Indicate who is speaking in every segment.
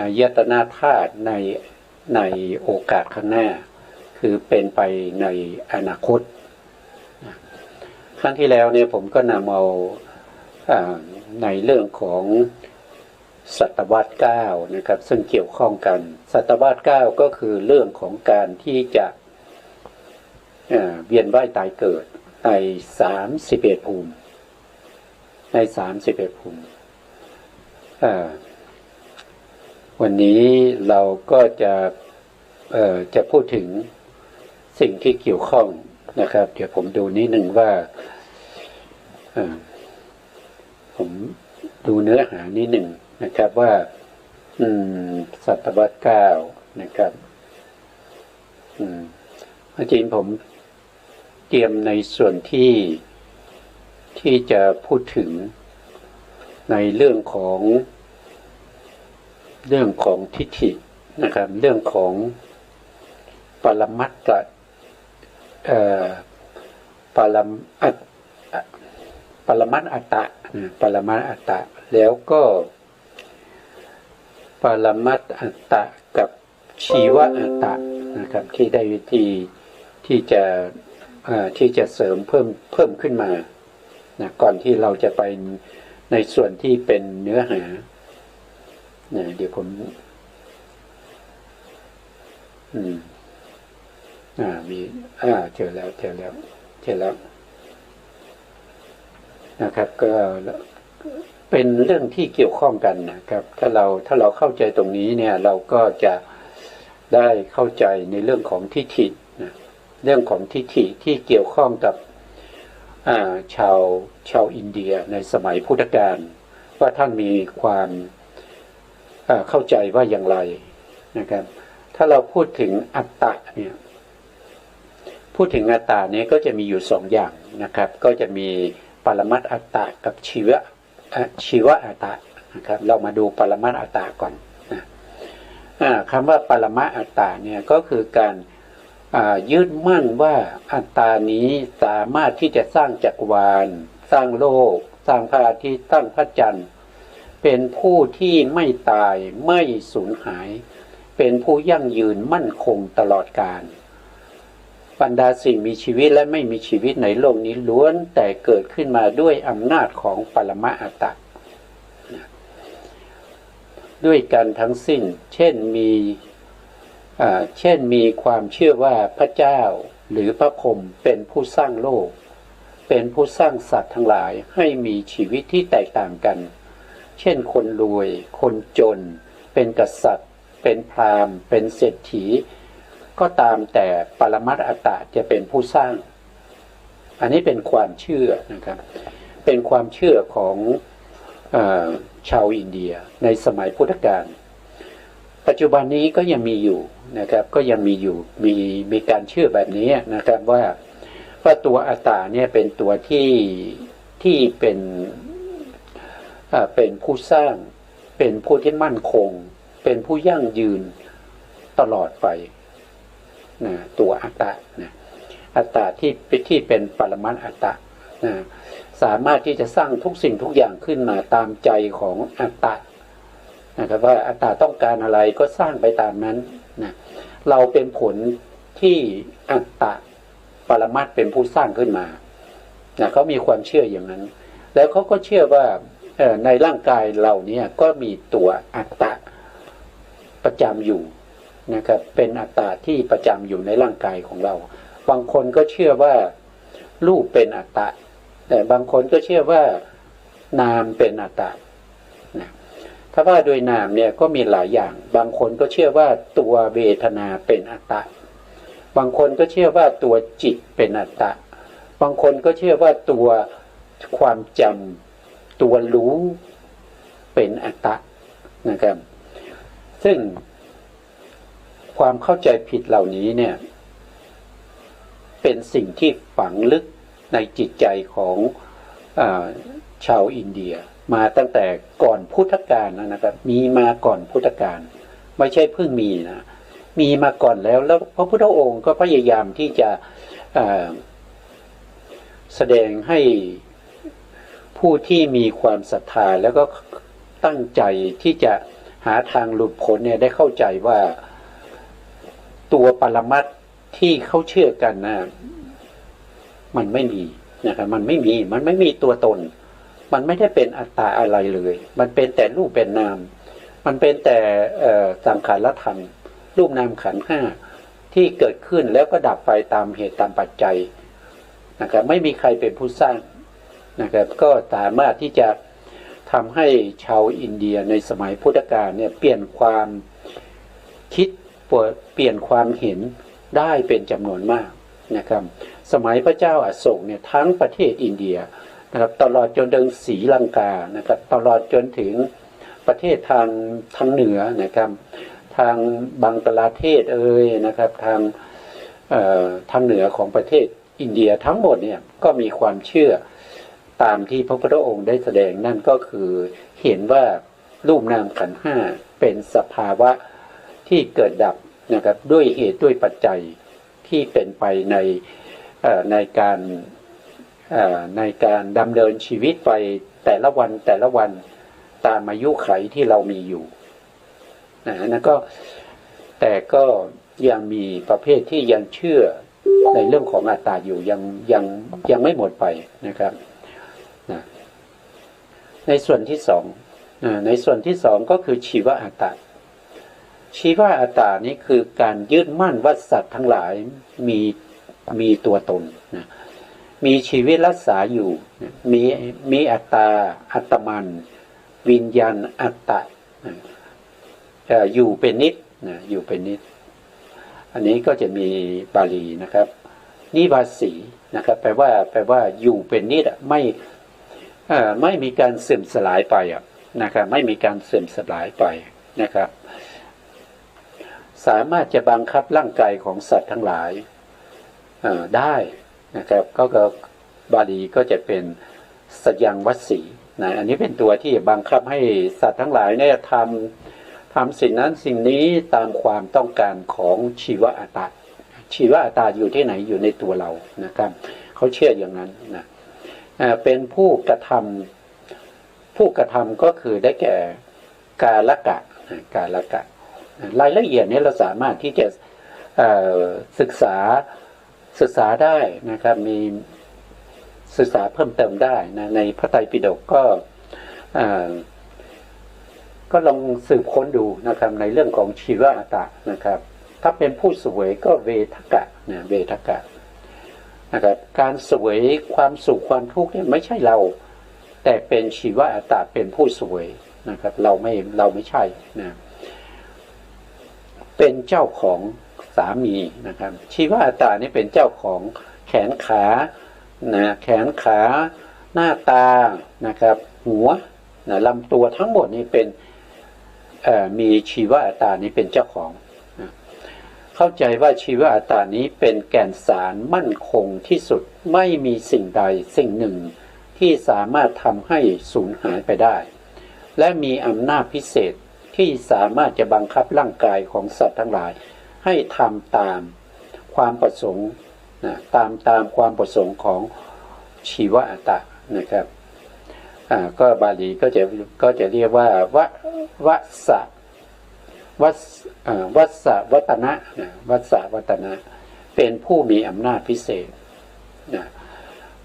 Speaker 1: อายตนะธาตุในโอกาสข้างหน้าคือเป็นไปในอนาคตครั้งที่แล้วเนี่ยผมก็นำเอาในเรื่องของศตวรรษ9นะครับซึ่งเกี่ยวข้องกันศตวรรษ9ก็คือเรื่องของการที่จะเวียนว่ายตายเกิดใน31ภูมิใน31ภูมิวันนี้เราก็จะพูดถึงสิ่งที่เกี่ยวข้องนะครับเดี๋ยวผมดูนิดหนึ่งว่าผมดูเนื้อหานิดหนึ่งนะครับว่าศตวรรษ9นะครับจริงผมเตรียมในส่วนที่จะพูดถึงในเรื่องของทิฏฐินะครับเรื่องของปรมัตถปรมัตถอัตตะปรมัตถอัตตะแล้วก็ปรมัตถอัตตะกับชีวอัตตะนะครับที่ได้วิธีที่จะเสริมเพิ่มขึ้นมานะก่อนที่เราจะไปในส่วนที่เป็นเนื้อหาเดี๋ยวผมมีเจอแล้วนะครับก็เป็นเรื่องที่เกี่ยวข้องกันนะครับถ้าเราเข้าใจตรงนี้เนี่ยเราก็จะได้เข้าใจในเรื่องของทิฏฐินะเรื่องของทิฏฐิที่เกี่ยวข้องกับชาวอินเดียในสมัยพุทธกาลว่าท่านมีความเข้าใจว่าอย่างไรนะครับถ้าเราพูดถึงอัตตะเนี่ยพูดถึงอัตตะนี้ก็จะมีอยู่สองอย่างนะครับก็จะมีปรมัตถอัตตะกับชีวะอัตตะนะครับเรามาดูปรมัตถอัตตะก่อนนะคำว่าปรมัตถอัตตะเนี่ยก็คือการยึดมั่นว่าอัตตานี้สามารถที่จะสร้างจักรวาลสร้างโลกสร้างพระอาทิตย์ตั้งพระจันทร์เป็นผู้ที่ไม่ตายไม่สูญหายเป็นผู้ยั่งยืนมั่นคงตลอดกาลบรรดาสิ่งมีชีวิตและไม่มีชีวิตในโลกนี้ล้วนแต่เกิดขึ้นมาด้วยอำนาจของปรมัตถอัตตะด้วยกันทั้งสิ้นเช่นมีความเชื่อว่าพระเจ้าหรือพระพรหมเป็นผู้สร้างโลกเป็นผู้สร้างสัตว์ทั้งหลายให้มีชีวิตที่แตกต่างกันเช่นคนรวยคนจนเป็นกษัตริย์เป็นพราหมณ์เป็นเศรษฐีก็ตามแต่ปรมัตถอัตตะจะเป็นผู้สร้างอันนี้เป็นความเชื่อนะครับเป็นความเชื่อของชาวอินเดียในสมัยพุทธกาลปัจจุบันนี้ก็ยังมีอยู่นะครับก็ยังมีอยู่มีการเชื่อแบบนี้นะครับว่าตัวอัตตาเนี่ยเป็นตัวที่เป็นผู้สร้างเป็นผู้ที่มั่นคงเป็นผู้ยั่งยืนตลอดไปนะตัวอัตตะนะอัตตะที่เป็นปรมัตถอัตตะนะสามารถที่จะสร้างทุกสิ่งทุกอย่างขึ้นมาตามใจของอัตตะนะครับว่าอัตตาต้องการอะไรก็สร้างไปตามนั้นนะเราเป็นผลที่อัตตะปรมัตถ์เป็นผู้สร้างขึ้นมานะเขามีความเชื่ออย่างนั้นแล้วเขาก็เชื่อว่าในร่างกายเราเนี่ยก็มีตัวอัตตะประจำอยู่นะครับเป็นอัตตะที่ประจำอยู่ในร่างกายของเราบางคนก็เชื่อว่ารูปเป็นอัตตะแต่บางคนก็เชื่อว่านามเป็นอัตตะนะถ้าว่าโดยนามเนี่ยก็มีหลายอย่างบางคนก็เชื่อว่าตัวเวทนาเป็นอัตตะบางคนก็เชื่อว่าตัวจิตเป็นอัตตะบางคนก็เชื่อว่าตัวความจำตัวรู้เป็นอัตตะนะครับซึ่งความเข้าใจผิดเหล่านี้เนี่ยเป็นสิ่งที่ฝังลึกในจิตใจของชาวอินเดียมาตั้งแต่ก่อนพุทธกาลนะครับมีมาก่อนพุทธกาลไม่ใช่เพิ่งมีนะมีมาก่อนแล้วพระพุทธองค์ก็พยายามที่จะแสดงให้ผู้ที่มีความศรัทธาแล้วก็ตั้งใจที่จะ หาทางหลุดพ้นเนี่ยได้เข้าใจว่าตัวปรมัตถ์ที่เขาเชื่อกันนะมันไม่มีนะครับมันไม่มีตัวตนมันไม่ได้เป็นอัตตาอะไรเลยมันเป็นแต่รูปเป็นนามมันเป็นแต่สังขารธรรมรูปนามขันธ์ห้าที่เกิดขึ้นแล้วก็ดับไปตามเหตุตามปัจจัยนะครับไม่มีใครเป็นผู้สร้างนะครับก็สามารถที่จะทำให้ชาวอินเดียในสมัยพุทธกาลเนี่ยเปลี่ยนความคิดเปลี่ยนความเห็นได้เป็นจำนวนมากนะครับสมัยพระเจ้าอโศกเนี่ยทั้งประเทศอินเดียนะครับตลอดจนถึงศรีลังกานะครับตลอดจนถึงประเทศทางเหนือนะครับทางบังกลาเทศนะครับทางเหนือของประเทศอินเดียทั้งหมดเนี่ยก็มีความเชื่อตามที่พระพุทธองค์ได้แสดงนั่นก็คือเห็นว่ารูปนามขันธ์ห้าเป็นสภาวะที่เกิดดับนะครับด้วยเหตุด้วยปัจจัยที่เป็นไปในการดำเนินชีวิตไปแต่ละวันตามอายุไขที่เรามีอยู่นั่นก็แต่ก็ยังมีประเภทที่ยังเชื่อในเรื่องของอัตตาอยู่ยังไม่หมดไปนะครับในส่วนที่สองก็คือชีวอัตตาชีวอัตตานี้คือการยึดมั่นว่าสัตว์ทั้งหลายมีตัวตนนะมีชีวิตรักษาอยู่มีอัตตาอัตมันวิญญาณอัตตะอยู่เป็นนิจนะอยู่เป็นนิจอันนี้ก็จะมีบาลีนะครับนิวาสีนะครับแปลว่าอยู่เป็นนิจไม่มีการเสื่อมสลายไปนะครับไม่มีการเสื่อมสลายไปนะครับสามารถจะบังคับร่างกายของสัตว์ทั้งหลายได้นะครับก็บาลีก็จะเป็นสยังวัสสีนะอันนี้เป็นตัวที่บังคับให้สัตว์ทั้งหลายเนี่ยทำสิ่งนั้นสิ่งนี้ตามความต้องการของชีวอัตตาชีวอัตตาอยู่ที่ไหนอยู่ในตัวเรานะครับเขาเชื่ออย่างนั้นนะเป็นผู้กระทำก็คือได้แก่กาลกะรายละเอียดนี้เราสามารถที่จะศึกษาได้นะครับมีศึกษาเพิ่มเติมได้นะในพระไตรปิฎกก็ลองสืบค้นดูนะครับในเรื่องของชีวอัตตานะครับถ้าเป็นผู้เสวยก็เวทกะนะเวทกะนะครับการเสวยความสุขความทุกข์เนี่ยไม่ใช่เราแต่เป็นชีวอัตตาเป็นผู้เสวยนะครับเราไม่ใช่นะเป็นเจ้าของสามีนะครับชีวอัตตานี่เป็นเจ้าของแขนขานะแขนขาหน้าตานะครับหัวนะลำตัวทั้งหมดนี้เป็นมีชีวอัตตานี้เป็นเจ้าของนะเข้าใจว่าชีวอัตตานี้เป็นแก่นสารมั่นคงที่สุดไม่มีสิ่งใดสิ่งหนึ่งที่สามารถทำให้สูญหายไปได้และมีอำนาจพิเศษที่สามารถจะบังคับร่างกายของสัตว์ทั้งหลายให้ทำตามความประสงค์นะตามความประสงค์ของชีวอัตตานะครับก็บาลีก็จะเรียกว่าวัสวัตนะนะวัสวัตนะเป็นผู้มีอำนาจพิเศษนะ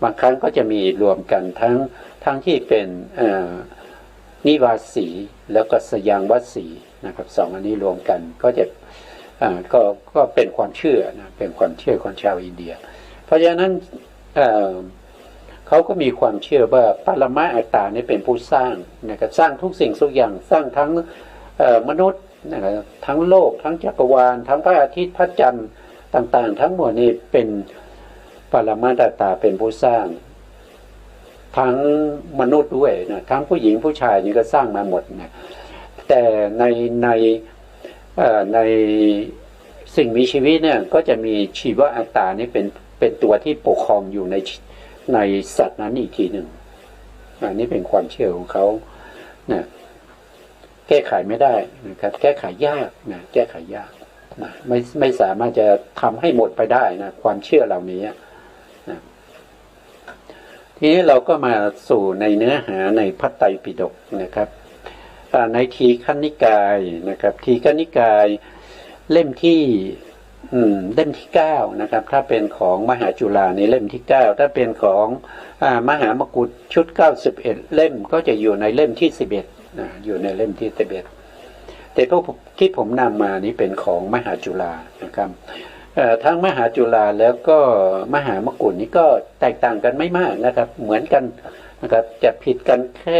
Speaker 1: บางครั้งก็จะมีรวมกันทั้งที่เป็นนิวาสีแล้วก็สยังวัสีนะครับสองอันนี้รวมกันก็จะก็เป็นความเชื่อนะเป็นความเชื่อของชาวอินเดียเพราะฉะนั้นเขาก็มีความเชื่อว่าปรมาอัตตานี่เป็นผู้สร้างนะครับสร้างทุกสิ่งทุกอย่างสร้างทั้งมนุษย์นะครับทั้งโลกทั้งจักรวาลทั้งพระอาทิตย์พระจันทร์ต่างๆทั้งหมดนี้เป็นปรมาอัตตาเป็นผู้สร้างทั้งมนุษย์ด้วยนะทั้งผู้หญิงผู้ชายนี่ก็สร้างมาหมดนะแต่ในสิ่งมีชีวิตเนี่ยก็จะมีชีวอัตตานี่เป็นตัวที่ปกครองอยู่ในสัตว์นั้นอีกทีหนึ่งอันนี้เป็นความเชื่อของเขานะแก้ไขไม่ได้นะครับแก้ไขยากนะแก้ไขยากนะไม่สามารถจะทำให้หมดไปได้นะความเชื่อเหล่านี้นะทีนี้เราก็มาสู่ในเนื้อหาในพระไตรปิฎกนะครับ ในทีฆนิกายนะครับทีฆนิกายเล่มที่เล่มที่9นะครับถ้าเป็นของมหาจุฬาในเล่มที่9ถ้าเป็นของมหามกุฏชุด91เล่มก็จะอยู่ในเล่มที่11อยู่ในเล่มที่11แต่พวกที่ผมนำมานี้เป็นของมหาจุฬานะครับทั้งมหาจุฬาแล้วก็มหามกุฏนี้ก็แตกต่างกันไม่มากนะครับเหมือนกันนะครับจะผิดกันแค่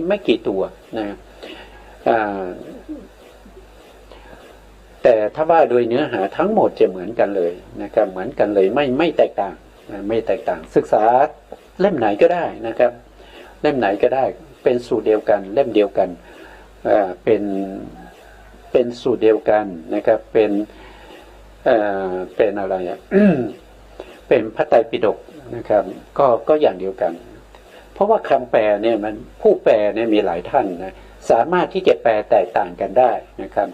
Speaker 1: ไม่กี่ตัวนะแต่ถ้าว่าโดยเนื้อหาทั้งหมดจะเหมือนกันเลยนะครับเหมือนกันเลยไม่แตกต่างไม่แตกต่างศึกษาเล่มไหนก็ได้นะครับเล่มไหนก็ได้เป็นสูตรเดียวกันเล่มเดียวกันเป็นสูตรเดียวกันนะครับเป็นอะไรเป็นพระไตรปิฎกนะครับก็อย่างเดียวกันเพราะว่าคำแปลเนี่ยมันผู้แปลเนี่ยมีหลายท่านนะสามารถที่จะแปลแตกต่างกันได้นะครับ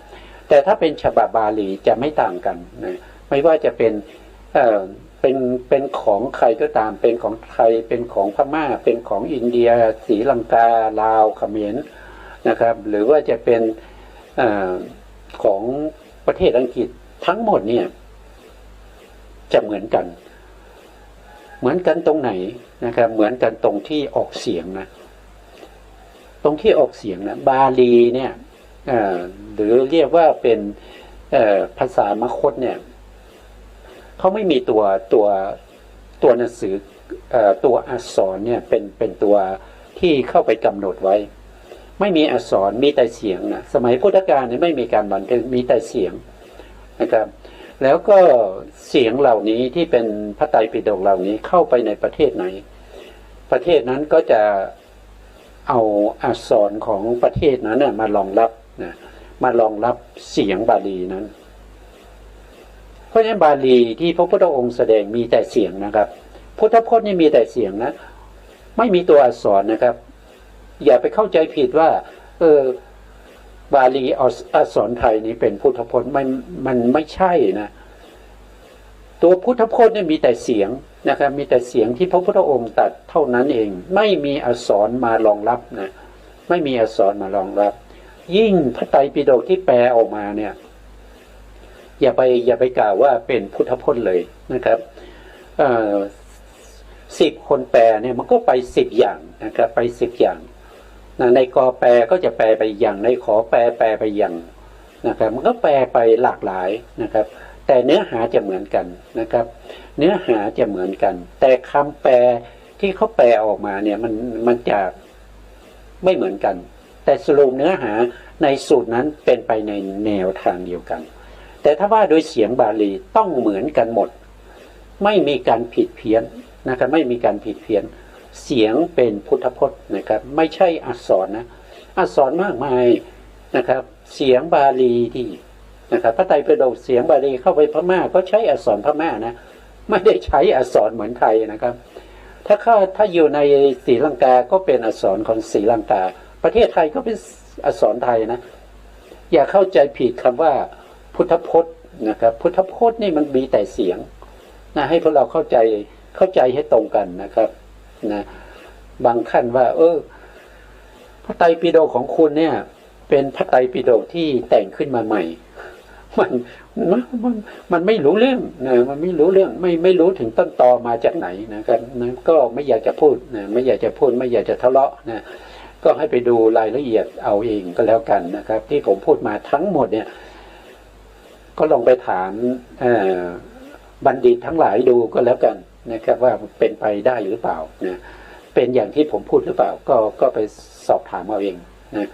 Speaker 1: แต่ถ้าเป็นฉบับบาลีจะไม่ต่างกันนะไม่ว่าจะเป็นของใครก็ตามเป็นของไทยเป็นของพม่าเป็นของอินเดียศรีลังกาลาวเขมรนะครับหรือว่าจะเป็นของประเทศอังกฤษทั้งหมดเนี่ยจะเหมือนกันตรงไหนนะครับเหมือนกันตรงที่ออกเสียงนะตรงที่ออกเสียงนะบาลีเนี่ยหรือเรียกว่าเป็นภาษามคธเนี่ยเขาไม่มีตัวหนังสือตัวอักษรเนี่ยเป็นตัวที่เข้าไปกำหนดไว้ไม่มีอักษรมีแต่เสียงนะสมัยพุทธกาลเนี่ยไม่มีการบันทึกมีแต่เสียงนะครับแล้วก็เสียงเหล่านี้ที่เป็นพระไตรปิฎกเหล่านี้เข้าไปในประเทศไหนประเทศนั้นก็จะเอาอักษรของประเทศนั้นนะมารองรับนะมารองรับเสียงบาลีนั้นเพราะฉะนั้นบาลีที่พระพุทธองค์แสดงมีแต่เสียงนะครับพุทธพจน์นี่มีแต่เสียงนะไม่มีตัวอักษรนะครับอย่าไปเข้าใจผิดว่าบาลีอักษรไทยนี้เป็นพุทธพจน์มันไม่ใช่นะตัวพุทธพจน์นี่มีแต่เสียงนะครับมีแต่เสียงที่พระพุทธองค์ตรัสเท่านั้นเองไม่มีอักษรมารองรับนะไม่มีอักษรมารองรับยิ่งพระไตรปิฎกที่แปลออกมาเนี่ยอย่าไปกล่าวว่าเป็นพุทธพจน์เลยนะครับ10 คนแปลเนี่ยมันก็ไป10อย่างนะครับไป10อย่างในกอแปลก็จะแปลไปอย่างในขอแปลไปอย่างนะครับมันก็แปลไปหลากหลายนะครับแต่เนื้อหาจะเหมือนกันนะครับเนื้อหาจะเหมือนกันแต่คำแปลที่เขาแปลออกมาเนี่ยมันจะไม่เหมือนกันแต่สรุปเนื้อหาในสูตรนั้นเป็นไปในแนวทางเดียวกันแต่ถ้าว่าโดยเสียงบาลีต้องเหมือนกันหมดไม่มีการผิดเพี้ยนนะครับไม่มีการผิดเพี้ยนเสียงเป็นพุทธพจน์นะครับไม่ใช่อักษรนะอักษรมากมายนะครับเสียงบาลีที่นะครับพระไตรปิฎกเสียงบาลีเข้าไปพม่าก็ใช้อักษรพม่านะไม่ได้ใช้อักษรเหมือนไทยนะครับถ้าอยู่ในศรีลังกาก็เป็นอักษรของศรีลังกาประเทศไทยก็เป็นอักษรไทยนะอย่าเข้าใจผิดคำว่าพุทธพจน์นะครับพุทธพจน์นี่มันมีแต่เสียงนะให้พวกเราเข้าใจให้ตรงกันนะครับนะบางท่านว่าพระไตรปิฎกของคุณเนี่ยเป็นพระไตรปิฎกที่แต่งขึ้นมาใหม่มันไม่รู้เรื่องนะมันไม่รู้เรื่องไม่รู้ถึงต้นตอมาจากไหนนะครับนะก็ไม่อยากจะพูดนะไม่อยากจะพูดไม่อยากจะทะเลาะนะก็ให้ไปดูรายละเอียดเอาเองก็แล้วกันนะครับที่ผมพูดมาทั้งหมดเนี่ยก็ลองไปถามบัณฑิตทั้งหลายดูก็แล้วกันนะครับว่าเป็นไปได้หรือเปล่านะเป็นอย่างที่ผมพูดหรือเปล่าก็ไปสอบถามเอาเองนะ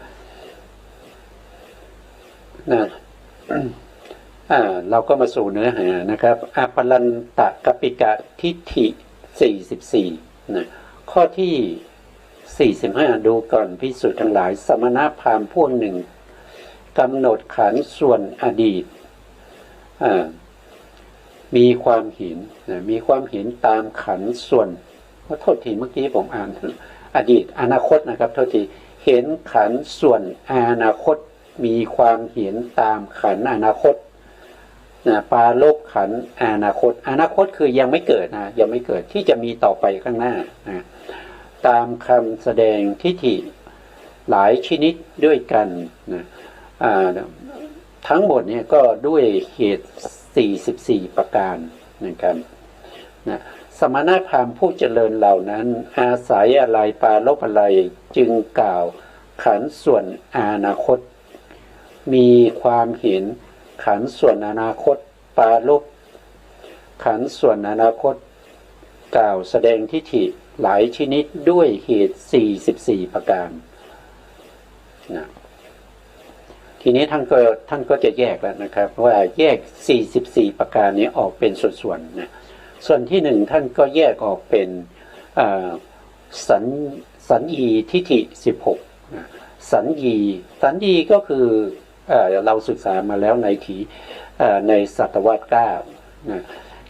Speaker 1: เราก็มาสู่เนื้อหานะครับอปลันตกปิกะทิฏฐิ44นะข้อที่45ดูก่อนภิกษุทั้งหลายสมณพราหมณ์พวกหนึ่งกำหนดขันธ์ส่วนอดีตมีความเห็นมีความเห็นตามขันธ์ส่วนขอโทษทีเมื่อกี้ผมอ่านอดีตอนาคตนะครับโทษทีเห็นขันธ์ส่วนอนาคตมีความเห็นตามขันธ์อนาคตปาลบขันธ์อนาคตคือยังไม่เกิดนะยังไม่เกิดที่จะมีต่อไปข้างหน้านะตามคำแสดงทิฏฐิ หลายชนิดด้วยกันนะทั้งหมดเนี่ยก็ด้วยเหตุ44ประการนะครับนะสมณพราหมณ์ผู้เจริญเหล่านั้นอาศัยอะไรปรารภอะไรจึงกล่าวขันธ์ส่วนอนาคตมีความเห็นขันธ์ส่วนอนาคตปรารภขันธ์ส่วนอนาคตกล่าวแสดงทิฏฐิหลายชนิดด้วยเหตุ44ประการนะทีนี้ท่านก็จะแยกแล้วนะครับว่าแยก44ประการนี้ออกเป็นส่วนๆนะส่วนที่หนึ่งท่านก็แยกออกเป็นสัญญีทิฏฐิ16นะสัญญีก็คือเราศึกษามาแล้วในศตวรรษ9นะ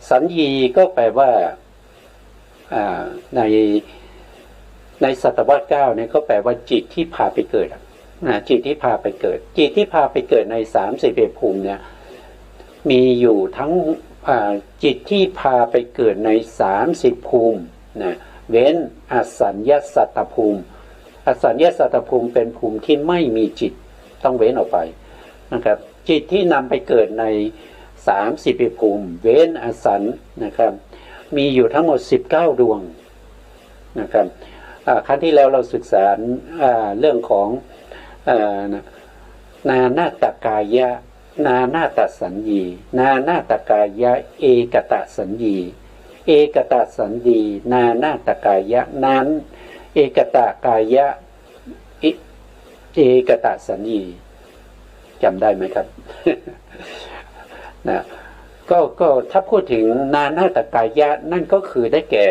Speaker 1: สัญญีก็แปลว่าในศตวรรษ9เนี่ยก็แปลว่าจิตที่พาไปเกิดจิตที่พาไปเกิดจิตที่พาไปเกิดใน31ภูมิเนี่ยมีอยู่ทั้งจิตที่พาไปเกิดใน30ภูมินะเว้นอสัญญสัตตภูมิอสัญญสัตตภูมิเป็นภูมิที่ไม่มีจิตต้องเว้นออกไปนะครับจิตที่นำไปเกิดใน31ภูมิเว้นอสัญนะครับมีอยู่ทั้งหมด19ดวงนะครับครั้งที่แล้วเราศึกษาเรื่องของนานาตกายะนานาตสัญญีนานาตกายะเอกตสัญญีเอกตสัญญีนานาตกายะนั้นเอกตกายะเอกตสัญญีจำได้ไหมครับ นะก็ถ้าพูดถึงนานาตกายะนั่นก็คือได้แก่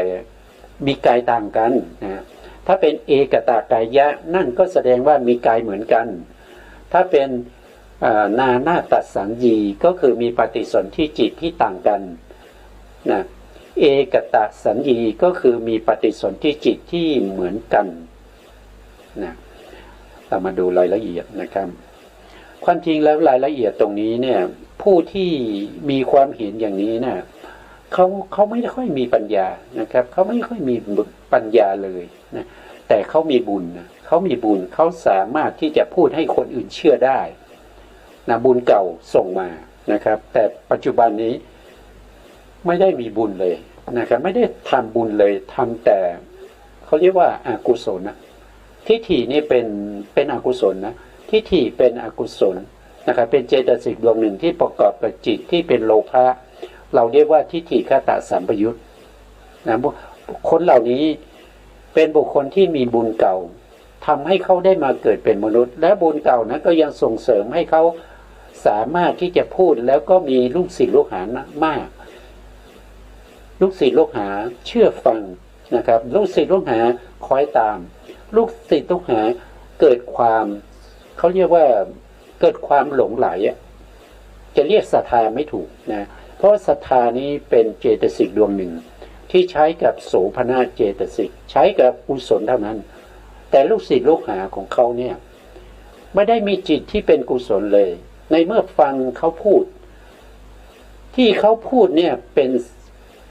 Speaker 1: มีกายต่างกันนะถ้าเป็นเอกตกายะนั่นก็แสดงว่ามีกายเหมือนกันถ้าเป็นนานาตสัญญีก็คือมีปฏิสนธิจิตที่ต่างกันนะเอกตสัญญีก็คือมีปฏิสนธิจิตที่เหมือนกันนะเรามาดูรายละเอียดนะครับความจริงแล้วรายละเอียดตรงนี้เนี่ยผู้ที่มีความเห็นอย่างนี้นะเขาไม่ค่อยมีปัญญานะครับเขาไม่ค่อยมีปัญญาเลยนะแต่เขามีบุญนะเขามีบุญเขาสามารถที่จะพูดให้คนอื่นเชื่อได้นะบุญเก่าส่งมานะครับแต่ปัจจุบันนี้ไม่ได้มีบุญเลยนะครับไม่ได้ทำบุญเลยทำแต่เขาเรียกว่าอกุศลนะทิฏฐินี่เป็นอกุศลนะทิฏฐิเป็นอกุศลนะครับเป็นเจตสิกดวงหนึ่งที่ประกอบกับจิตที่เป็นโลภะเราเรียกว่าทิฏฐิคตสัมปยุตนะคนเหล่านี้เป็นบุคคลที่มีบุญเก่าทำให้เขาได้มาเกิดเป็นมนุษย์และบุญเก่านั้นก็ยังส่งเสริมให้เขาสามารถที่จะพูดแล้วก็มีลูกศิษย์ลูกหามากลูกศิษย์ลูกหาเชื่อฟังนะครับลูกศิษย์ลูกหาคอยตามลูกศิษย์ลูกหาเกิดความเขาเรียกว่าเกิดความหลงไหลจะเรียกศรัทธาไม่ถูกนะเพราะศรัทธานี้เป็นเจตสิกดวงหนึ่งที่ใช้กับโสภณเจตสิกใช้กับกุศลเท่านั้นแต่ลูกศิษย์ลูกหาของเขาเนี่ยไม่ได้มีจิตที่เป็นกุศลเลยในเมื่อฟังเขาพูดที่เขาพูดเนี่ยเ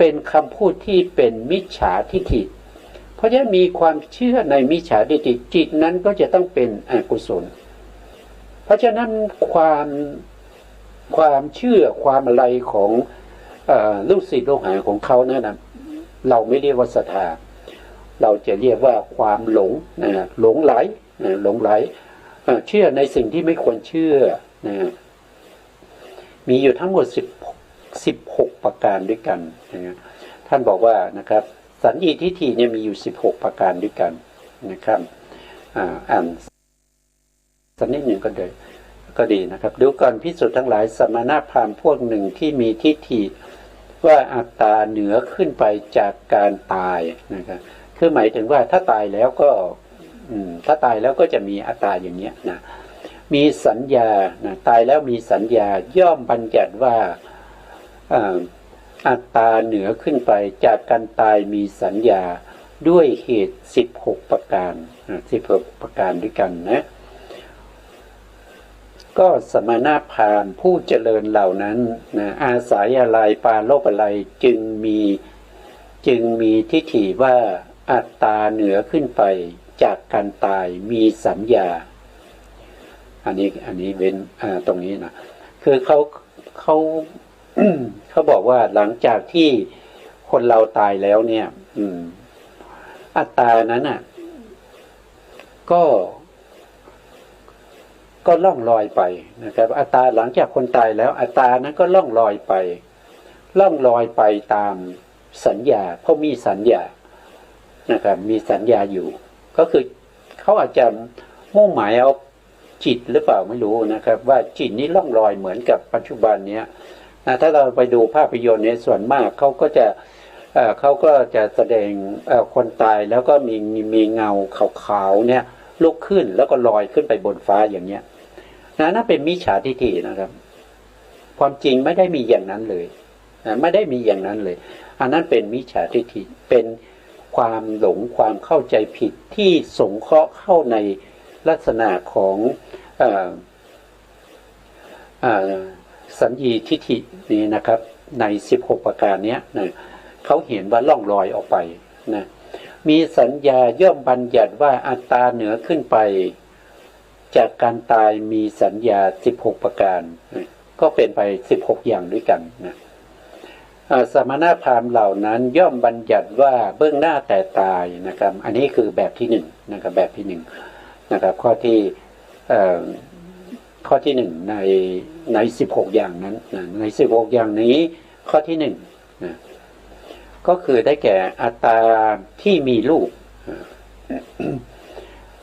Speaker 1: ป็นคำพูดที่เป็นมิจฉาทิฏฐิเพราะฉะนั้นมีความเชื่อในมิจฉาทิฏฐิจิตนั้นก็จะต้องเป็นอกุศลเพราะฉะนั้นความเชื่อความอะไรของลูกศิษย์ลูกหาของเขานั่นนะเราไม่เรียกว่าศรัทธาเราจะเรียกว่าความหลงหลงไหลเชื่อในสิ่งที่ไม่ควรเชื่อนะมีอยู่ทั้งหมด16ประการด้วยกันนะท่านบอกว่านะครับสัญญีทิฏฐิเนี่ยมีอยู่16ประการด้วยกันนะครับอ่านสักนิดหนึ่งก็ดีนะครับดูก่อนภิกษุทั้งหลายสมณพราหมณ์พวกหนึ่งที่มีทิฏฐิว่าอัตตาเหนือขึ้นไปจากการตายนะครับคือหมายถึงว่าถ้าตายแล้วก็จะมีอัตตาอย่างเนี้ยนะมีสัญญานะตายแล้วมีสัญญาย่อมบัญญัติว่าอัตตาเหนือขึ้นไปจากการตายมีสัญญาด้วยเหตุ16ประการ16ประการด้วยกันนะก็สมณพราหมณ์ผู้เจริญเหล่านั้นนะอาศัยอะไรปรารภอะไรจึงมีทิฏฐิว่าอัตตาเหนือขึ้นไป จากการตายมีสัญญาอันนี้เว้นตรงนี้นะคือเขาเขาบอกว่าหลังจากที่คนเราตายแล้วเนี่ยอัตตานั้นน่ะก็ล่องลอยไปนะครับอัตตาหลังจากคนตายแล้วอัตตานั้นก็ล่องลอยไปตามสัญญาเพราะมีสัญญานะครับมีสัญญาอยู่ก็คือเขาอาจจะมุ่งหมายเอาจิตหรือเปล่าไม่รู้นะครับว่าจิตนี้ล่องลอยเหมือนกับปัจจุบันเนี้ยถ้าเราไปดูภาพยนตร์เนี่ยส่วนมากเขาก็จะแสดงคนตายแล้วก็มีเงาขาวๆเนี่ยลุกขึ้นแล้วก็ลอยขึ้นไปบนฟ้าอย่างเงี้ยนั่นเป็นมิจฉาทิฏฐินะครับความจริงไม่ได้มีอย่างนั้นเลยไม่ได้มีอย่างนั้นเลยอันนั้นเป็นมิจฉาทิฏฐิเป็นความหลงความเข้าใจผิดที่สงเคราะห์เข้าในลักษณะของสัญญีทิฏฐินี้นะครับใน16ประการนี้นะเขาเห็นว่าล่องลอยออกไปนะมีสัญญาย่อมบัญญัติว่าอัตตาเหนือขึ้นไปจากการตายมีสัญญา16ประการนะก็เป็นไป16อย่างด้วยกันนะสมณพราหมณ์เหล่านั้นย่อมบัญญัติว่าเบื้องหน้าแต่ตายนะครับอันนี้คือแบบที่1นะครับแบบที่1นะครับข้อที่1ใน16อย่างนั้นใน16อย่างนี้ข้อที่1นะก็คือได้แก่อัตตาที่มีรูป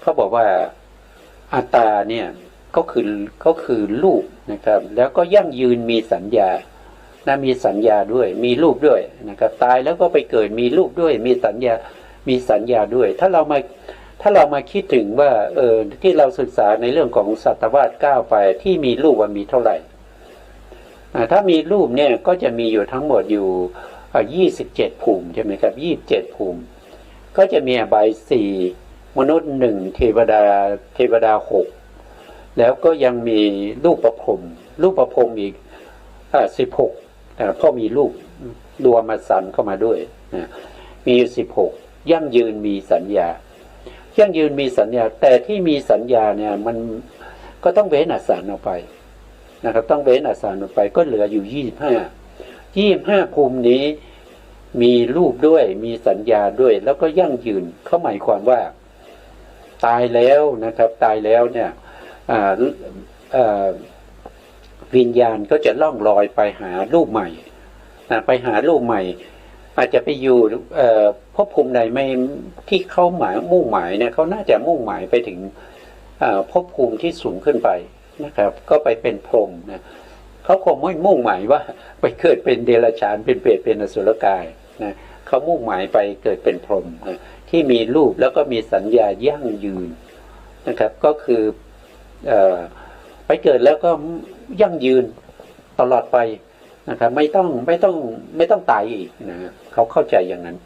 Speaker 1: เขาบอกว่าอัตตาเนี่ยก็คือรูปนะครับแล้วก็ยั่งยืนมีสัญญามีสัญญาด้วยมีรูปด้วยนะครับตายแล้วก็ไปเกิดมีรูปด้วยมีสัญญาด้วยถ้าเรามาคิดถึงว่าที่เราศึกษาในเรื่องของสัตวาส9ไปที่มีรูปว่ามีเท่าไหร่ถ้ามีรูปเนี่ยก็จะมีอยู่ทั้งหมดอยู่27ภูมิใช่ไหมครับ27ภูมิก็จะมีอบาย4มนุษย์1เทวดา6แล้วก็ยังมีรูปประพรหมอีก16เพราะมีรูปรวมมาสันเข้ามาด้วยมี16ยั่งยืนมีสัญญายั่งยืนมีสัญญาแต่ที่มีสัญญาเนี่ยมันก็ต้องเว้นอสานออกไปนะครับต้องเว้นอสานออกไปก็เหลืออยู่25ภูมินี้มีรูปด้วยมีสัญญาด้วยแล้วก็ยั่งยืนเขาหมายความว่าตายแล้วนะครับตายแล้วเนี่ยวิญญาณก็จะล่องลอยไปหารูปใหม่ไปหารูปใหม่อาจจะไปอยู่ภพภูมิใดไม่ที่เขามุ่งหมายเนี่ยเขาน่าจะมุ่งหมายไปถึงภพภูมิที่สูงขึ้นไปนะครับก็ไปเป็นพรหมนะเขาคงไม่มุ่งหมายว่าไปเกิดเป็นเดรัจฉานเป็นเปรตเป็นอสุรกายนะเขามุ่งหมายไปเกิดเป็นพรหมนะที่มีรูปแล้วก็มีสัญญายั่งยืนนะครับก็คือไปเกิดแล้วก็ยั่งยืนตลอดไปนะครับไม่ต้องตายอีกนะเขาเข้าใจอย่างนั้น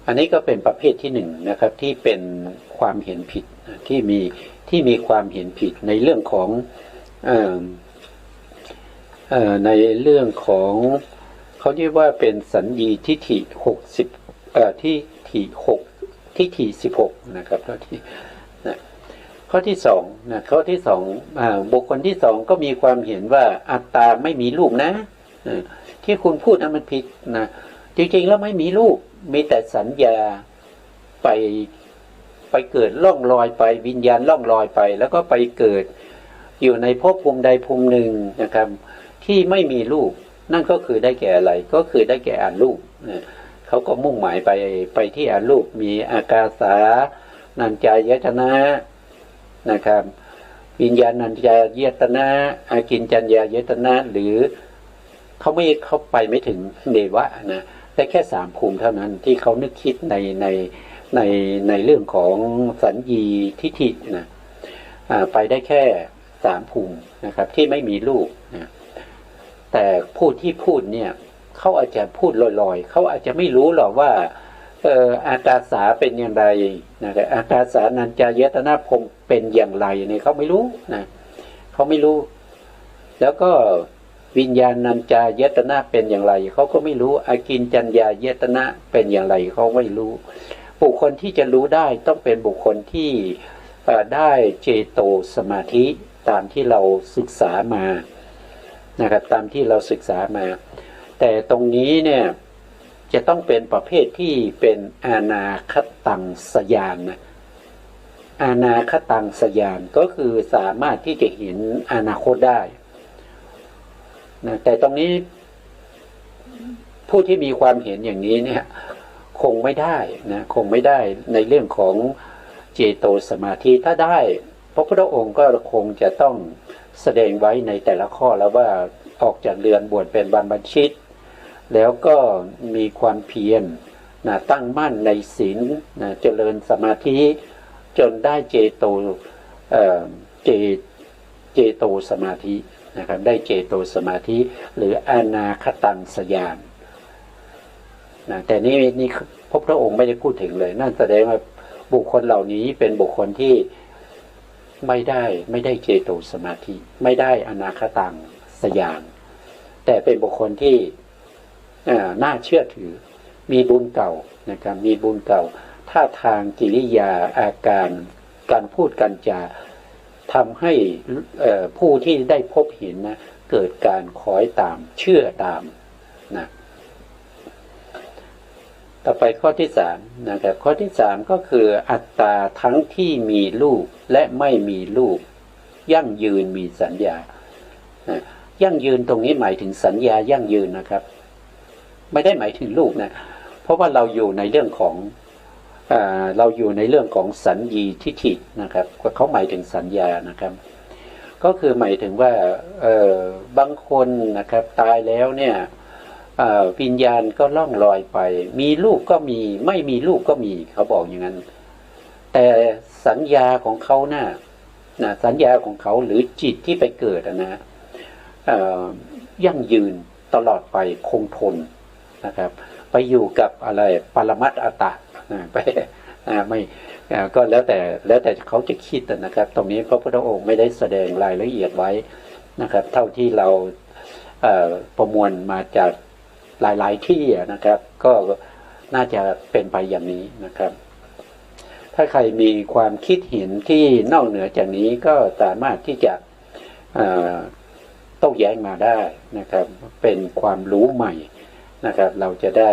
Speaker 1: อันนี้ก็เป็นประเภทที่1นะครับที่เป็นความเห็นผิดที่มีความเห็นผิดในเรื่องของในเรื่องของเขาเรียกว่าเป็นสัญญีทิฏฐิ60ทิฏฐิ16นะครับข้อที่2นะข้อที่2บุคคลที่2ก็มีความเห็นว่าอัตตาไม่มีรูปนะที่คุณพูดนั้นมันผิดนะจริงๆแล้วไม่มีรูปมีแต่สัญญาไปเกิดล่องลอยไปวิญญาณล่องลอยไปแล้วก็ไปเกิดอยู่ในภพภูมิใดภูมิหนึ่งนะครับที่ไม่มีรูปนั่นก็คือได้แก่อะไรก็คือได้แก่อรูปนะเขาก็มุ่งหมายไปที่อรูปมีอากาสานัญจายตนะนะครับวิญญาณัญจายตนะอากิญจัญญายตนะหรือเขาไปไม่ถึงเนวะนะได้แค่3ภูมิเท่านั้นที่เขานึกคิดในเรื่องของสัญญีทิฏฐินะไปได้แค่3ภูมินะครับที่ไม่มีรูปนะแต่ผู้ที่พูดเนี่ยเขาอาจจะพูดลอยๆเขาอาจจะไม่รู้หรอกว่าอากาสาเป็นอย่างไรนะครับอากาสานัญจายตนะพรหมเป็นอย่างไรเนี่ยเขาไม่รู้นะเขาไม่รู้แล้วก็ วิญญาณัญจายตนะเป็นอย่างไรเขาก็ไม่รู้อากินจัญญายตนะเป็นอย่างไรเขาไม่รู้บุคคลที่จะรู้ได้ต้องเป็นบุคคลที่ได้เจโตสมาธิตามที่เราศึกษามานะครับตามที่เราศึกษามาแต่ตรงนี้เนี่ยจะต้องเป็นประเภทที่เป็นอานาคตังสยานนะอานาคตังสยานก็คือสามารถที่จะเห็นอนาคตได้นะแต่ตรงนี้ผู้ที่มีความเห็นอย่างนี้เนี่ยคงไม่ได้นะคงไม่ได้ในเรื่องของเจโตสมาธิถ้าได้พระพุทธองค์ก็คงจะต้องแสดงไว้ในแต่ละข้อแล้วว่าออกจากเรือนบวชเป็นบรรพชิตแล้วก็มีความเพียรนะตั้งมั่นในศีลนะเจริญสมาธิจนได้เจโตสมาธินะครับได้เจโตสมาธิหรืออนาคตังสยานนะแต่นี่พระพุทธองค์ไม่ได้พูดถึงเลยนั่นแสดงว่าบุคคลเหล่านี้เป็นบุคคลที่ไม่ได้เจโตสมาธิไม่ได้อนาคตังสยานแต่เป็นบุคคลที่น่าเชื่อถือมีบุญเก่านะครับมีบุญเก่าท่าทางกิริยาอาการการพูดการจาทำให้ผู้ที่ได้พบเห็นนะเกิดการคล้อยตามเชื่อตามนะต่อไปข้อที่สามนะครับข้อที่สามก็คืออัตตาทั้งที่มีรูปและไม่มีรูปยั่งยืนมีสัญญานะยั่งยืนตรงนี้หมายถึงสัญญายั่งยืนนะครับไม่ได้หมายถึงรูปนะเพราะว่าเราอยู่ในเรื่องของสัญญีทิฏฐินะครับเขาหมายถึงสัญญานะครับก็คือหมายถึงว่าบางคนนะครับตายแล้วเนี่ยวิญญาณก็ล่องลอยไปมีรูปก็มีไม่มีรูปก็มีเขาบอกอย่างนั้นแต่สัญญาของเขานะสัญญาของเขาหรือจิตที่ไปเกิดนะยั่งยืนตลอดไปคงทนนะครับไปอยู่กับอะไรปรมัตถอัตตะไปไม่ก็แล้วแต่เขาจะคิดนะครับตรงนี้พระพุทธองค์ไม่ได้แสดงรายละเอียดไว้นะครับเท่าที่เราประมวลมาจากหลายๆที่นะครับก็น่าจะเป็นไปอย่างนี้นะครับถ้าใครมีความคิดเห็นที่นอกเหนือจากนี้ก็สามารถที่จะโต้แย้งมาได้นะครับเป็นความรู้ใหม่นะครับเราจะได้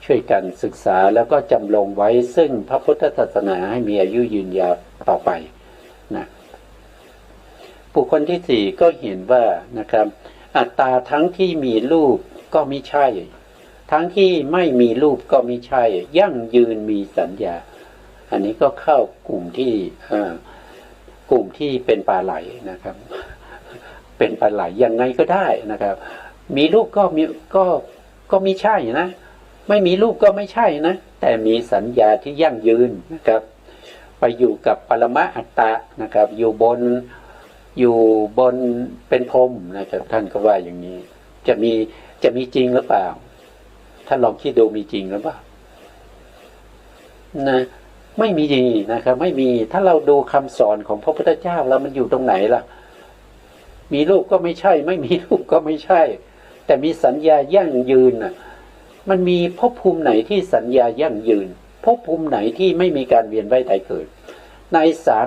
Speaker 1: ช่วยกันศึกษาแล้วก็จำลองไว้ซึ่งพระพุทธศาสนาให้มีอายุยืนยาวต่อไปนะบุคคลที่สี่ก็เห็นว่านะครับอัตตาทั้งที่มีรูปก็ไม่ใช่ทั้งที่ไม่มีรูปก็ไม่ใช่ยั่งยืนมีสัญญาอันนี้ก็เข้ากลุ่มที่เป็นปลาไหลนะครับเป็นปลาไหลยังไงก็ได้นะครับมีรูปก็ไม่ใช่นะไม่มีรูปก็ไม่ใช่นะแต่มีสัญญาที่ยั่งยืนนะครับไปอยู่กับปรมะอัตตะนะครับอยู่บนเป็นพรหมนะครับท่านก็ว่าอย่างนี้จะมีจริงหรือเปล่าท่านลองคิดดูมีจริงหรือเปล่านะไม่มีนะครับไม่มีถ้าเราดูคำสอนของพระพุทธเจ้าแล้วมันอยู่ตรงไหนล่ะมีรูปก็ไม่ใช่ไม่มีรูปก็ไม่ใช่แต่มีสัญญายั่งยืนน่ะมันมีภพภูมิไหนที่สัญญายั่งยืนภพภูมิไหนที่ไม่มีการเวียนว่ายตายเกิดใน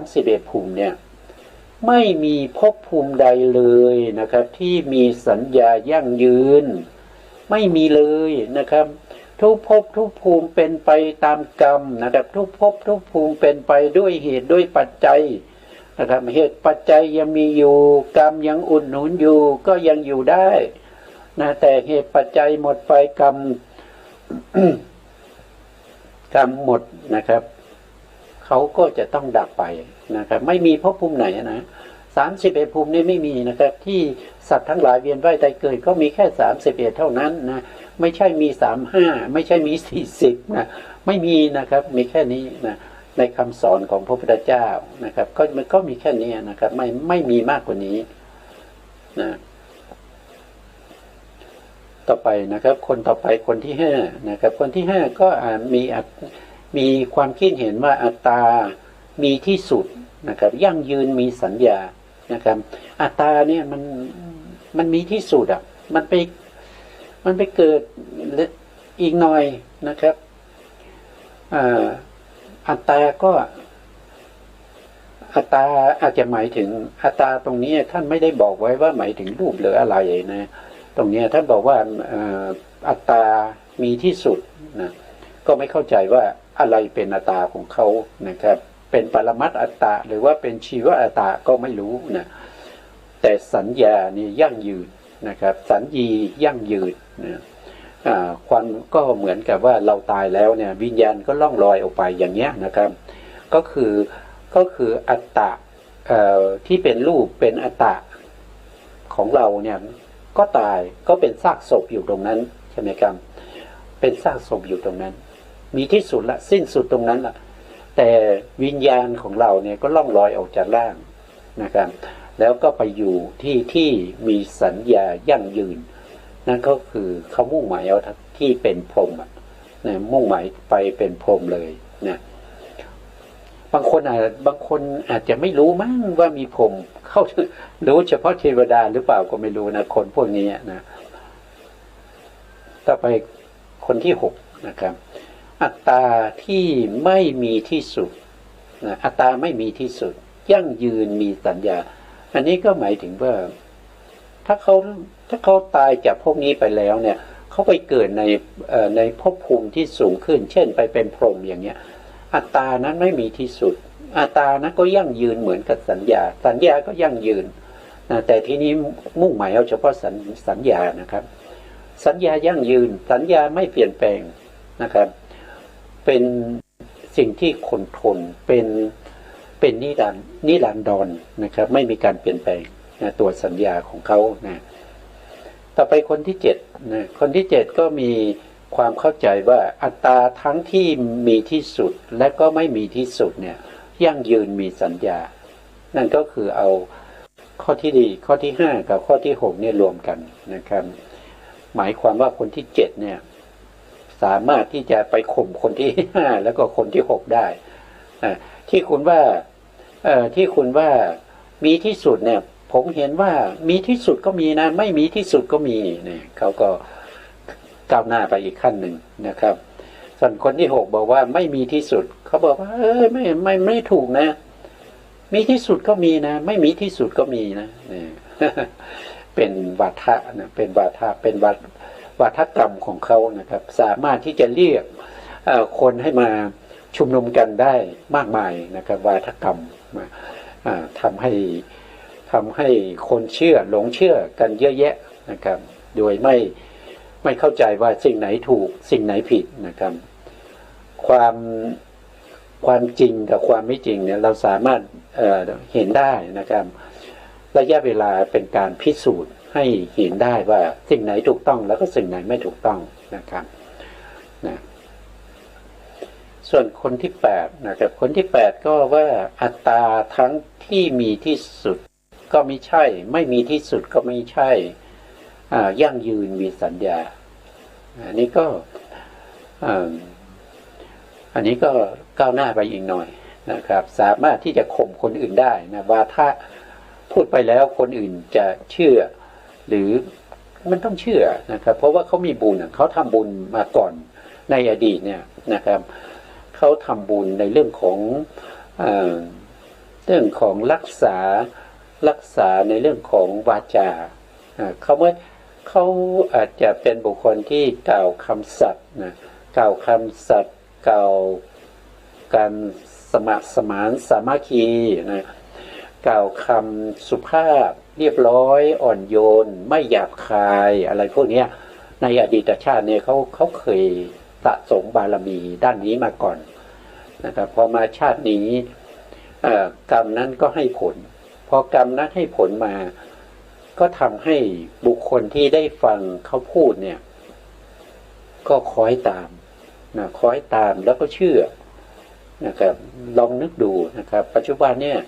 Speaker 1: 31ภูมิเนี่ยไม่มีภพภูมิใดเลยนะครับที่มีสัญญายั่งยืนไม่มีเลยนะครับทุกภพทุกภูมิเป็นไปตามกรรมนะครับทุกภพทุกภูมิเป็นไปด้วยเหตุด้วยปัจจัยนะครับเหตุปัจจัยยังมีอยู่กรรมยังอุดหนุนอยู่ก็ยังอยู่ได้นะแต่เหตุปัจจัยหมดไปกรรม กรรมหมดนะครับเขาก็จะต้องดับไปนะครับไม่มีภพภูมิไหนนะ31ภูมินี้ไม่มีนะครับที่สัตว์ทั้งหลายเวียนว่ายตายเกิดก็มีแค่31เท่านั้นนะไม่ใช่มี35ไม่ใช่มี40นะไม่มีนะครับมีแค่นี้นะในคำสอนของพระพุทธเจ้านะครับก็มีแค่นี้นะครับไม่มีมากกว่านี้นะต่อไปนะครับคนต่อไปคนที่5นะครับคนที่5ก็มีความคิดเห็นว่าอัตตามีที่สุดนะครับยั่งยืนมีสัญญานะครับอัตตาเนี่ยมันมีที่สุด มันไปเกิดอีกหน่อยนะครับอัตตาก็อัตตาอาจจะหมายถึงอัตตาตรงนี้ท่านไม่ได้บอกไว้ว่าหมายถึงรูปหรืออะไรนะตรงนี้ท่านบอกว่าอัตตามีที่สุดนะก็ไม่เข้าใจว่าอะไรเป็นอัตตาของเขานะครับเป็นปรมัตถ์อัตตาหรือว่าเป็นชีวอัตตาก็ไม่รู้นะแต่สัญญานี่ยั่งยืนนะครับสัญญียั่งยืนนะความก็เหมือนกับว่าเราตายแล้วเนี่ยวิญญาณก็ล่องลอยออกไปอย่างเงี้ยนะครับก็คืออัตตะที่เป็นรูปเป็นอัตตะของเราเนี่ยก็ตายก็เป็นซากศพอยู่ตรงนั้นใช่ไหมครับเป็นซากศพอยู่ตรงนั้นมีที่สุดละสิ้นสุดตรงนั้นละแต่วิญญาณของเราเนี่ยก็ล่องลอยออกจากร่างนะครับแล้วก็ไปอยู่ที่มีสัญญายั่งยืนนั่นก็คือเขามุ่งหมายเอาที่เป็นพรหมนะมุ่งหมายไปเป็นพรหมเลยนะบางคนอาจจะไม่รู้มั้งว่ามีพรหมเขารู้เฉพาะเทวดาหรือเปล่าก็ไม่รู้นะคนพวกนี้นะต่อไปคนที่หกนะครับอัตตาที่ไม่มีที่สุดนะอัตตาไม่มีที่สุดยั่งยืนมีสัญญาอันนี้ก็หมายถึงว่าถ้าเขาตายจากพวกนี้ไปแล้วเนี่ยเขาไปเกิดในภพภูมิที่สูงขึ้นเช่นไปเป็นพรหมอย่างเงี้ยอัตตานั้นไม่มีที่สุดอัตตานั้นก็ยั่งยืนเหมือนกับสัญญาก็ยั่งยืนนะแต่ทีนี้มุ่งหมายเอาเฉพาะสัญญานะครับสัญญายั่งยืนสัญญาไม่เปลี่ยนแปลงนะครับเป็นสิ่งที่คงทนเป็นนิรันดรนะครับไม่มีการเปลี่ยนแปลงนะตัวสัญญาของเขานะต่อไปคนที่เจ็ดนะคนที่เจ็ดก็มีความเข้าใจว่าอัตตาทั้งที่มีที่สุดและก็ไม่มีที่สุดเนี่ยยั่งยืนมีสัญญานั่นก็คือเอาข้อที่ห้ากับข้อที่หกเนี่ยรวมกันนะครับหมายความว่าคนที่เจ็ดเนี่ยสามารถที่จะไปข่มคนที่ห้าแล้วก็คนที่หกได้ที่คุณว่ามีที่สุดเนี่ยผมเห็นว่ามีที่สุดก็มีนะไม่มีที่สุดก็มีเนี่ยเขาก็ก้าวหน้าไปอีกขั้นหนึ่งนะครับส่วนคนที่หกบอกว่าไม่มีที่สุดเขาบอกว่าไม่ถูกนะมีที่สุดก็มีนะไม่มีที่สุดก็มีนะเนี่ยเป็นวาทะนะเป็นวาทกรรมของเขานะครับสามารถที่จะเรียกคนให้มาชุมนุมกันได้มากมายนะครับวาทกรรมทำให้คนเชื่อหลงเชื่อกันเยอะแยะนะครับโดยไม่เข้าใจว่าสิ่งไหนถูกสิ่งไหนผิดนะครับความจริงกับความไม่จริงเนี่ยเราสามารถเห็นได้นะครับระยะเวลาเป็นการพิสูจน์ให้เห็นได้ว่าสิ่งไหนถูกต้องแล้วก็สิ่งไหนไม่ถูกต้องนะครับนะส่วนคนที่แปดนะครับคนที่แปดก็ว่าอัตตาทั้งที่มีที่สุดก็ไม่ใช่ไม่มีที่สุดก็ไม่ใช่ยั่งยืนมีสัญญาอันนี้ก็ก้าวหน้าไปอีกหน่อยนะครับสามารถที่จะข่มคนอื่นได้นะว่าถ้าพูดไปแล้วคนอื่นจะเชื่อหรือมันต้องเชื่อนะครับเพราะว่าเขามีบุญเขาทำบุญมาก่อนในอดีตเนี่ยนะครับเขาทำบุญในเรื่องของรักษาในเรื่องของวาจาเขาอาจจะเป็นบุคคลที่กล่าวคำสัตย์นะกล่าวคำสัตย์กล่าวการสมานสามัคคีนะกล่าวคำสุภาพเรียบร้อยอ่อนโยนไม่หยาบคายอะไรพวกนี้ในอดีตชาติเนี่ยเขาเคยสะสมบารมีด้านนี้มาก่อนนะครับพอมาชาตินี้กรรมนั้นก็ให้ผลพอกรรมนั้นให้ผลมาก็ทำให้บุคคลที่ได้ฟังเขาพูดเนี่ยก็คอยตามนะคอยตามแล้วก็เชื่อนะครับลองนึกดูนะครับปัจจุบันเนี่ย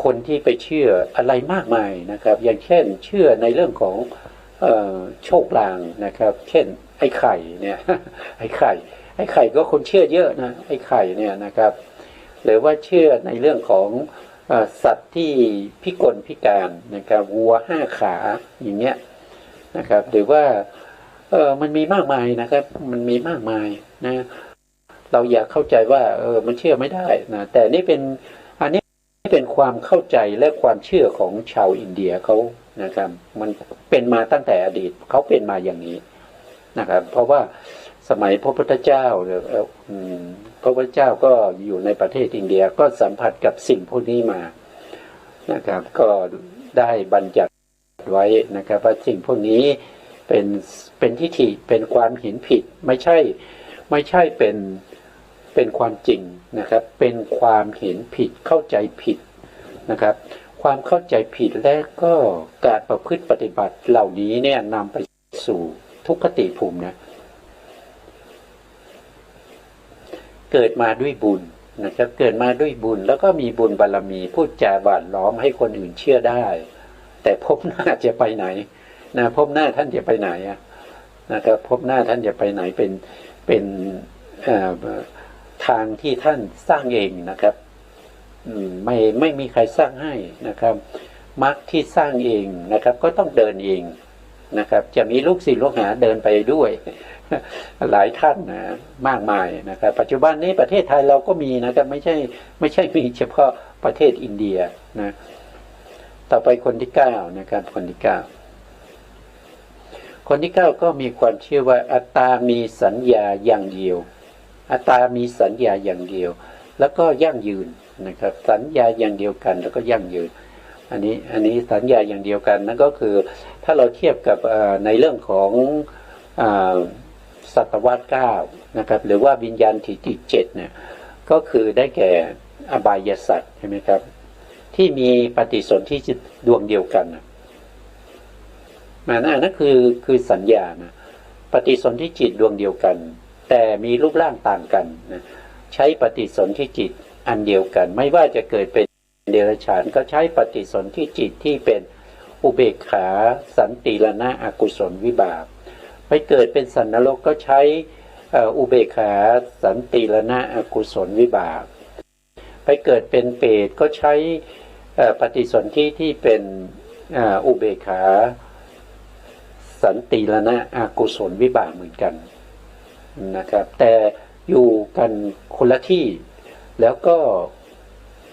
Speaker 1: คนที่ไปเชื่ออะไรมากมายนะครับอย่างเช่นเชื่อในเรื่องของโชคลางนะครับเช่นไอ้ไข่เนี่ยไอ้ไข่ก็คนเชื่อเยอะนะไอ้ไข่เนี่ยนะครับหรือว่าเชื่อในเรื่องของ สัตว์ที่พิกลพิการนะครับวัว5 ขาอย่างเงี้ยนะครับหรือว่ามันมีมากมายนะครับมันมีมากมายนะเราอยากเข้าใจว่ามันเชื่อไม่ได้นะแต่นี่เป็นอันนี้เป็นความเข้าใจและความเชื่อของชาวอินเดียเขานะครับมันเป็นมาตั้งแต่อดีตเขาเป็นมาอย่างนี้นะครับเพราะว่าสมัยพระพุทธเจ้าพระพุทธเจ้าก็อยู่ในประเทศอินเดียก็สัมผัสกับสิ่งพวกนี้มานะครับก็ได้บัญญัติไว้นะครับว่าสิ่งพวกนี้เป็นทิฏฐิเป็นความเห็นผิดไม่ใช่เป็นความจริงนะครับเป็นความเห็นผิดเข้าใจผิดนะครับความเข้าใจผิดและก็การประพฤติปฏิบัติเหล่านี้เนี่ยนำไปสู่ทุกขติภูมินะเกิดมาด้วยบุญนะครับเกิดมาด้วยบุญแล้วก็มีบุญบารมีพูดจาหวานล้อมให้คนอื่นเชื่อได้แต่ภพหน้าจะไปไหนนะภพหน้าท่านจะไปไหนนะครับภพหน้าท่านจะไปไหนเป็นทางที่ท่านสร้างเองนะครับไม่มีใครสร้างให้นะครับมรรคที่สร้างเองนะครับก็ต้องเดินเองนะครับจะมีลูกศิษย์ลูกหาเดินไปด้วยหลายท่านนะมากมายนะครับปัจจุบันนี้ประเทศไทยเราก็มีนะครับไม่ใช่มีเฉพาะประเทศอินเดียนะต่อไปคนที่9นะครับคนที่9ก็มีความเชื่อว่าอัตตามีสัญญาอย่างเดียวอัตตามีสัญญาอย่างเดียวแล้วก็ยั่งยืนนะครับสัญญาอย่างเดียวกันแล้วก็ยั่งยืนอันนี้สัญญาอย่างเดียวกันนั่นก็คือถ้าเราเทียบกับในเรื่องของสัตวรรษ9นะครับหรือว่าวิญญาณทิฏฐิ7เนี่ยก็คือได้แก่อบายสัตว์ใช่ไหมครับที่มีปฏิสนธิจิตดวงเดียวกันนั่นคือสัญญานะปฏิสนธิจิตดวงเดียวกันแต่มีรูปร่างต่างกันนะใช้ปฏิสนธิจิตอันเดียวกันไม่ว่าจะเกิดเป็นเดรัจฉานก็ใช้ปฏิสนธิจิตที่เป็นอุเบกขาสันติรณะอกุศลวิบากไปเกิดเป็นสัตว์นรกก็ใช้อุเบกขาสันติรณะอกุศลวิบากไปเกิดเป็นเปรตก็ใช้ปฏิสนธิที่เป็นอุเบกขาสันติรณะอกุศลวิบากเหมือนกันนะครับแต่อยู่กันคนละที่แล้วก็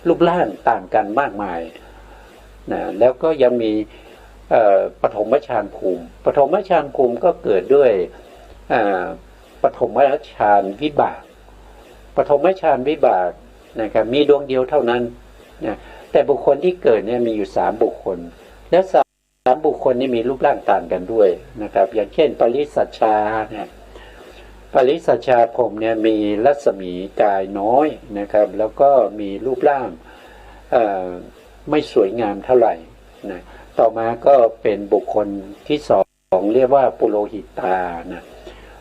Speaker 1: รูปร่างต่างกันมากมายนะแล้วก็ยังมีปฐมฌานภูมิปฐมฌานภูมิก็เกิดด้วยปฐมฌานวิบากปฐมฌานวิบากนะครับมีดวงเดียวเท่านั้นนะแต่บุคคลที่เกิดเนี่ยมีอยู่3บุคคลและ3บุคคลนี้มีรูปร่างต่างกันด้วยนะครับอย่างเช่นปริสัชชาเนี่ยปริสัชชาผมเนี่ยมีรัศมีกายน้อยนะครับแล้วก็มีรูปร่างไม่สวยงามเท่าไหร่นะต่อมาก็เป็นบุคคลที่2เรียกว่าปุโรหิตานะ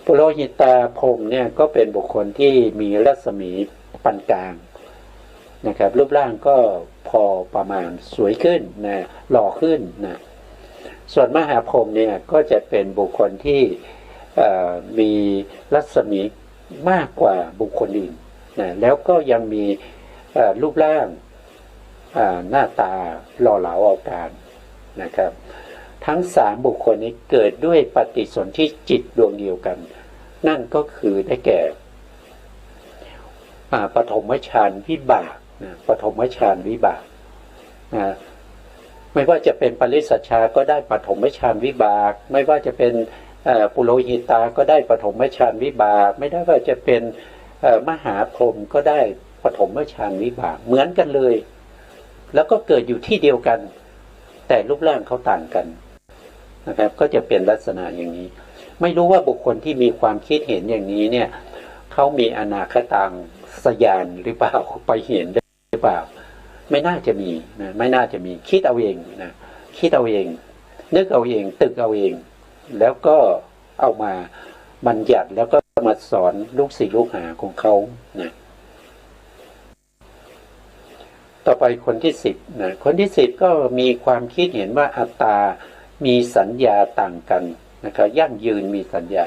Speaker 1: ปุโรหิตาพรหมเนี่ยก็เป็นบุคคลที่มีรัศมีปานกลางนะครับรูปร่างก็พอประมาณสวยขึ้นนะหล่อขึ้นนะส่วนมหาพรหมเนี่ยก็จะเป็นบุคคลที่มีรัศมีมากกว่าบุคคลอื่นนะแล้วก็ยังมีรูปร่างหน้าตาหล่อเหลาเอาการนะครับทั้ง3บุคคลนี้เกิดด้วยปฏิสนธิจิตดวงเดียวกันนั่นก็คือได้แก่ปฐมฌานวิบากนะปฐมฌานวิบากนะไม่ว่าจะเป็นปริสัชชาก็ได้ปฐมฌานวิบากไม่ว่าจะเป็นปุโรหิตาก็ได้ปฐมฌานวิบากไม่ได้ว่าจะเป็นมหาพรหมก็ได้ปฐมฌานวิบากเหมือนกันเลยแล้วก็เกิดอยู่ที่เดียวกันแต่รูปร่างเขาต่างกันนะครับก็จะเป็นลักษณะอย่างนี้ไม่รู้ว่าบุคคลที่มีความคิดเห็นอย่างนี้เนี่ยเขามีอนาคตังสยานหรือเปล่าไปเห็นได้หรือเปล่าไม่น่าจะมีนะไม่น่าจะมีคิดเอาเองนะคิดเอาเองนึกเอาเองตึกเอาเองแล้วก็เอามาบัญญัติแล้วก็มาสอนลูกศิษย์ลูกหาของเขานะต่อไปคนที่10นะคนที่10ก็มีความคิดเห็นว่าอัตตามีสัญญาต่างกันนะครับยั่งยืนมีสัญญา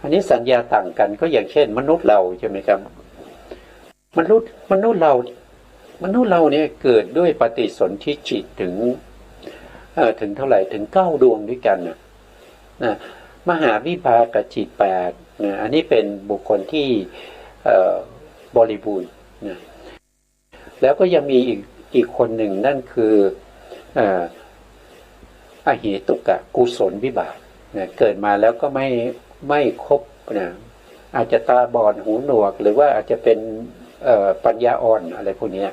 Speaker 1: อันนี้สัญญาต่างกันก็อย่างเช่นมนุษย์เราใช่ไหมครับมนุษย์เรา มนุษย์เราเนี่ยเกิดด้วยปฏิสนธิจิตถึงเท่าไหร่ถึง9 ดวงด้วยกันนะมหาวิภากจิต8นะอันนี้เป็นบุคคลที่บริบูรณ์นะแล้วก็ยังมีอีกคนหนึ่งนั่นคืออเหตุกะกุศลวิบากนะเกิดมาแล้วก็ไม่ครบนะอาจจะตาบอดหูหนวกหรือว่าอาจจะเป็นปัญญาอ่อนอะไรพวกนี้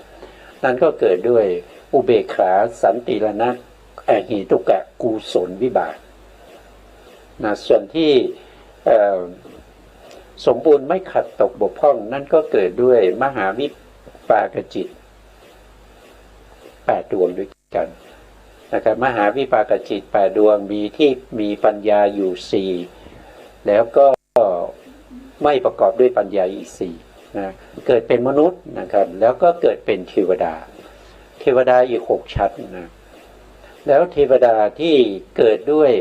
Speaker 1: นั่นก็เกิดด้วยอุเบกขาสันติรณะอเหตุกะกุศลวิบากนะส่วนที่สมบูรณ์ไม่ขัดตกบกพร่องนั่นก็เกิดด้วยมหาวิปากจิต8 ดวงด้วยกันนะครับมหาวิปากจิต8 ดวงมีปัญญาอยู่4แล้วก็ไม่ประกอบด้วยปัญญาอีก4นะเกิดเป็นมนุษย์นะครับแล้วก็เกิดเป็นเทวดาอีก6 ชั้นนะแล้วเทวดาที่เกิดด้วย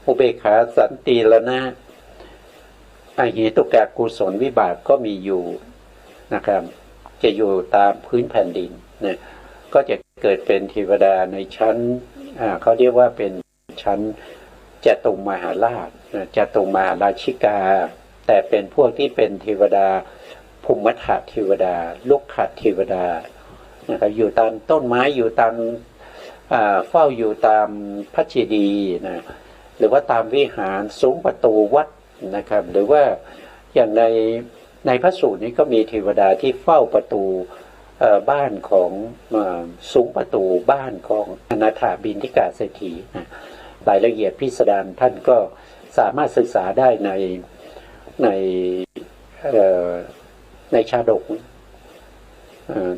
Speaker 1: อุเบกขาสันติรณะอเหตุกะกุศลวิบากก็มีอยู่นะครับจะอยู่ตามพื้นแผ่นดินนะก็จะเกิดเป็นเทวดาในชั้นเขาเรียกว่าเป็นชั้นจตุมหาราชจตุมหาราชิกาแต่เป็นพวกที่เป็นเทวดาภูมิทัตเทวดาลุกขเทวดานะครับอยู่ตามต้นไม้อยู่ตามเฝ้าอยู่ตามพระเจดีย์นะหรือว่าตามวิหารซุ้มประตูวัดนะครับหรือว่าอย่างในพระสูตรนี้ก็มีเทวดาที่เฝ้าประตูบ้านของซุ้มประตูบ้านของอนาถบิณฑิกาเศรษฐีนะรายละเอียดพิสดารท่านก็สามารถศึกษาได้ในชาดก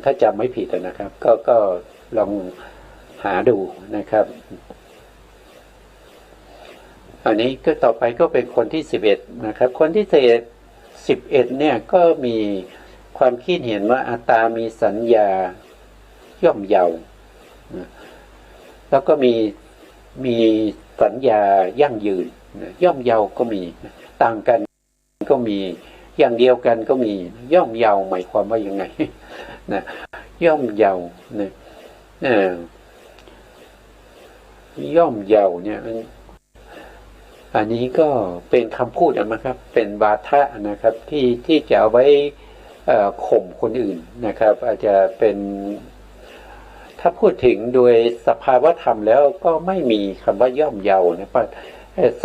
Speaker 1: ถ้าจำไม่ผิดนะครับก็ลองหาดูนะครับอันนี้ก็ต่อไปก็เป็นคนที่11นะครับคนที่11เนี่ยก็มีความคิดเห็นว่าอัตตามีสัญญาย่อมเยาว์แล้วก็มีสัญญายั่งยืนย่อมเยาว์ก็มีต่างกันก็มีอย่างเดียวกันก็มีย่อมเยาว์หมายความว่ายังไงนะย่อมเยาว์นะย่อมเยาว์เนี่ยอันนี้ก็เป็นคำพูดนะครับเป็นวาทะนะครับที่จะเอาไว้ข่มคนอื่นนะครับอาจจะเป็นถ้าพูดถึงโดยสภาวธรรมแล้วก็ไม่มีคำว่าย่อมเยาว์นะ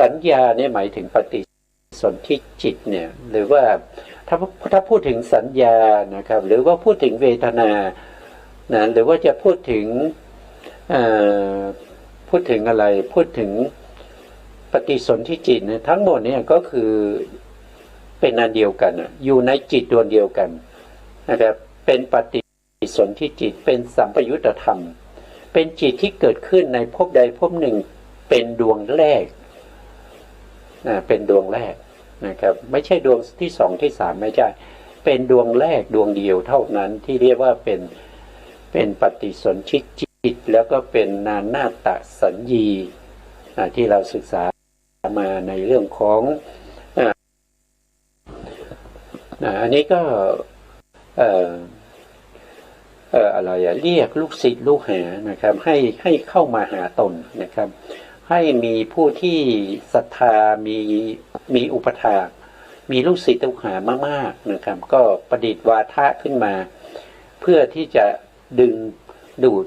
Speaker 1: สัญญาเนี่ยหมายถึงปฏิสนธิจิตเนี่ยหรือว่าถ้าพูดถึงสัญญานะครับหรือว่าพูดถึงเวทนานะหรือว่าจะพูดถึงอะไรพูดถึงปฏิสนธิจิตเนี่ยทั้งหมดเนี่ยก็คือเป็นอันเดียวกันอยู่ในจิตดวงเดียวกันนะครับเป็นปฏิสนธิจิตเป็นสัมปยุตธรรมเป็นจิตที่เกิดขึ้นในภพใดภพหนึ่งเป็นดวงแรกเป็นดวงแรกนะครับไม่ใช่ดวงที่2ที่3ไม่ใช่เป็นดวงแรกดวงเดียวเท่านั้นที่เรียกว่าเป็นปฏิสนธิจิตแล้วก็เป็นนาฏสัญญีที่เราศึกษามาในเรื่องของอันนี้ก็อะไรเรียกลูกศิษย์ลูกหานะครับให้เข้ามาหาตนนะครับให้มีผู้ที่ศรัทธามีอุปถากมีลูกศิษย์ลูกหามากๆนะครับก็ประดิษฐ์วาทะขึ้นมาเพื่อที่จะดึงดูด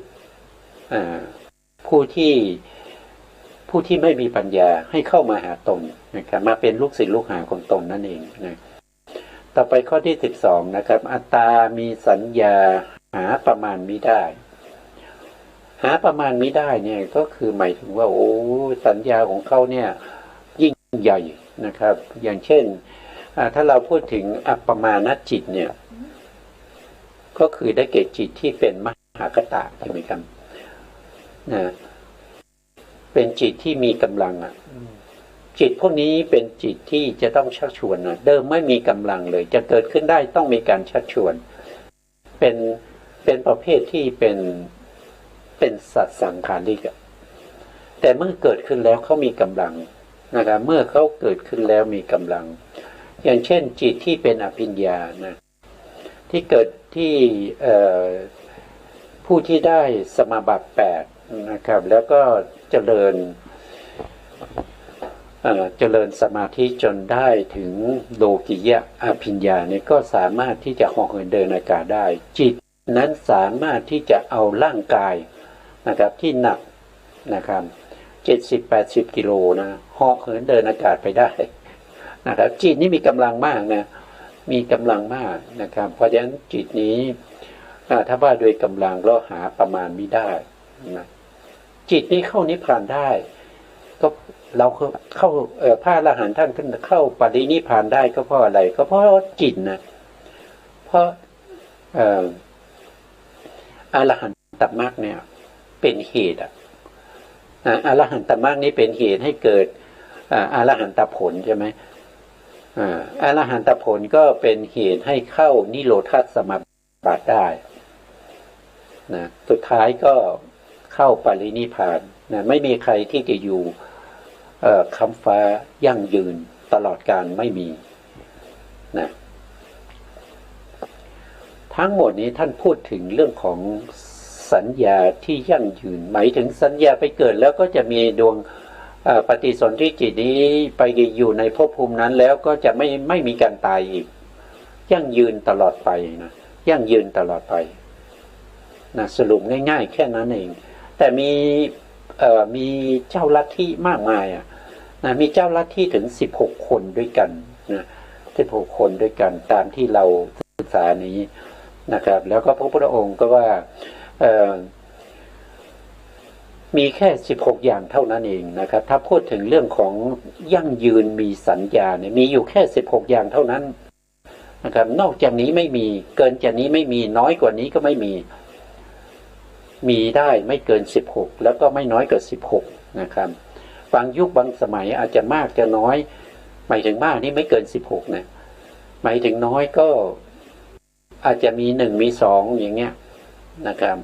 Speaker 1: ผู้ที่ไม่มีปัญญาให้เข้ามาหาตนนะครับมาเป็นลูกศิษย์ลูกหาของตนนั่นเองนะต่อไปข้อที่12นะครับอัตตามีสัญญาหาประมาณมิได้หาประมาณมิได้เนี่ยก็คือหมายถึงว่าโอ้สัญญาของเขาเนี่ยยิ่งใหญ่นะครับอย่างเช่นถ้าเราพูดถึงอัปปมาณจิตเนี่ยก็คือได้แก่จิตที่เป็นมหากตะใช่ไหมครับเป็นจิตที่มีกำลังจิตพวกนี้เป็นจิตที่จะต้องชักชวนเดิมไม่มีกำลังเลยจะเกิดขึ้นได้ต้องมีการชักชวนเป็นประเภทที่เป็นสัตว์สังขาริกแต่เมื่อเกิดขึ้นแล้วเขามีกำลังนะครับเมื่อเขาเกิดขึ้นแล้วมีกำลังอย่างเช่นจิตที่เป็นอภิญญานะ ที่เกิดที่ผู้ที่ได้สมาบัติ8นะครับแล้วก็เจริญสมาธิจนได้ถึงโลกิยะอภิญญาเนี่ยก็สามารถที่จะเหาะเหินเดินอากาศได้จิตนั้นสามารถที่จะเอาร่างกายนะครับที่หนักนะครับ70-80 กิโลนะเหาะเหินเดินอากาศไปได้นะครับจิตนี้มีกำลังมากนะมีกำลังมากนะครับเพราะฉะนั้นจิตนี้ถ้าว่าโดยกำลังเราหาประมาณไม่ได้นะจิตนี้เข้านิพพานได้ก็เราเข้าพระอรหันต์ท่านขึ้นเข้าปรินิพพานได้ก็เพราะอะไรก็เพราะจิตนะเพราะอรหันตมรรคเนี่ยเป็นเหตุอรหันตมรรคนี้เป็นเหตุให้เกิดอรหันตผลใช่ไหมอรหันตผลก็เป็นเหตุให้เข้านิโรธสมาบัติได้นะสุดท้ายก็เข้าปรินิพพานนะไม่มีใครที่จะอยู่คำฟ้ายั่งยืนตลอดกาลไม่มีนะทั้งหมดนี้ท่านพูดถึงเรื่องของสัญญาที่ยั่งยืนหมายถึงสัญญาไปเกิดแล้วก็จะมีดวงปฏิสนธิจิตนี้ไปอยู่ในภพภูมินั้นแล้วก็จะไม่มีการตายอีกยั่งยืนตลอดไปนะยั่งยืนตลอดไปนะสรุปง่ายๆแค่นั้นเองแต่มีเจ้าลัทธิมากมายนะมีเจ้าลัทธิถึง16 คนด้วยกันนะ16 คนด้วยกันตามที่เราศึกษานี้นะครับแล้วก็พระพุทธองค์ก็ว่ามีแค่16 อย่างเท่านั้นเองนะครับถ้าพูดถึงเรื่องของยั่งยืนมีสัญญาเนี่ยมีอยู่แค่16 อย่างเท่านั้นนะครับนอกจากนี้ไม่มีเกินจากนี้ไม่มีน้อยกว่านี้ก็ไม่มีได้ไม่เกิน16แล้วก็ไม่น้อยกว่า16นะครับบางยุคบางสมัยอาจจะมากจะน้อยหมายถึงมากนี่ไม่เกิน16นะหมายถึงน้อยก็อาจจะมี1มี2อย่างเงี้ยนะครับ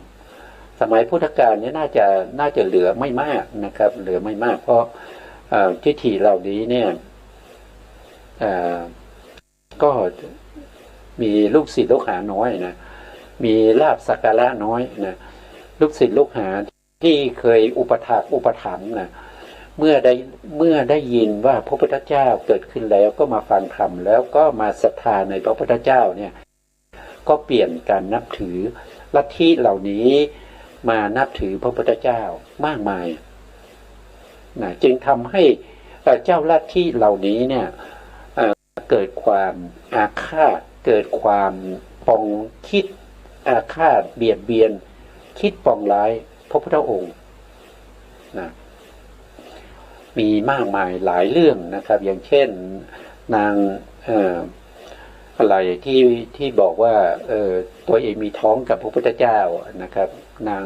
Speaker 1: สมัยพุทธกาลเนี่ยน่าจะเหลือไม่มากนะครับเหลือไม่มากเพราะทิฏฐิเหล่านี้เนี่ยก็มีลูกศิษย์ลูกหาน้อยนะมีลาภสักการะน้อยนะลูกศิษย์ลูกหาที่เคยอุปถัมภ์นะเมื่อได้ยินว่าพระพุทธเจ้าเกิดขึ้นแล้วก็มาฟังธรรมแล้วก็มาศรัทธาในพระพุทธเจ้าเนี่ยก็เปลี่ยนการนับถือลัทธิเหล่านี้มานับถือพระพุทธเจ้ามากมายนะจึงทำให้เจ้าลัทธิเหล่านี้เนี่ยเกิดความอาฆาตเกิดความปองคิดอาฆาตเบียดเบียนคิดปองร้ายพระพุทธองค์นะมีมากมายหลายเรื่องนะครับอย่างเช่นนางอะไรที่บอกว่าตัวเองมีท้องกับพระพุทธเจ้านะครับนาง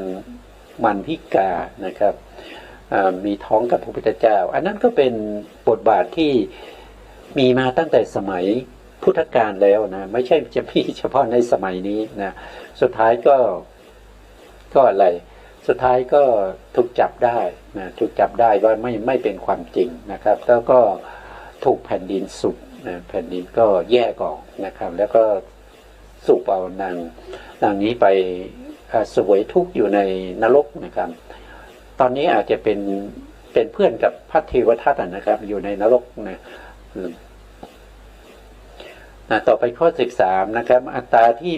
Speaker 1: มันพิกานะครับมีท้องกับพระพุทธเจ้าอันนั้นก็เป็นบทบาทที่มีมาตั้งแต่สมัยพุทธกาลแล้วนะไม่ใช่จะมีเฉพาะในสมัยนี้นะสุดท้ายก็อะไรสุดท้ายก็ถูกจับได้นะถูกจับได้ว่าไม่เป็นความจริงนะครับแล้วก็ถูกแผ่นดินสุกนะแผ่นดินก็แยกออกนะครับแล้วก็สูบเอานางนี้ไปเสวยทุกข์อยู่ในนรกนะครับตอนนี้อาจจะเป็นเพื่อนกับพระเทวทัตนะครับอยู่ในนรกนะต่อไปข้อ13นะครับอัตตาที่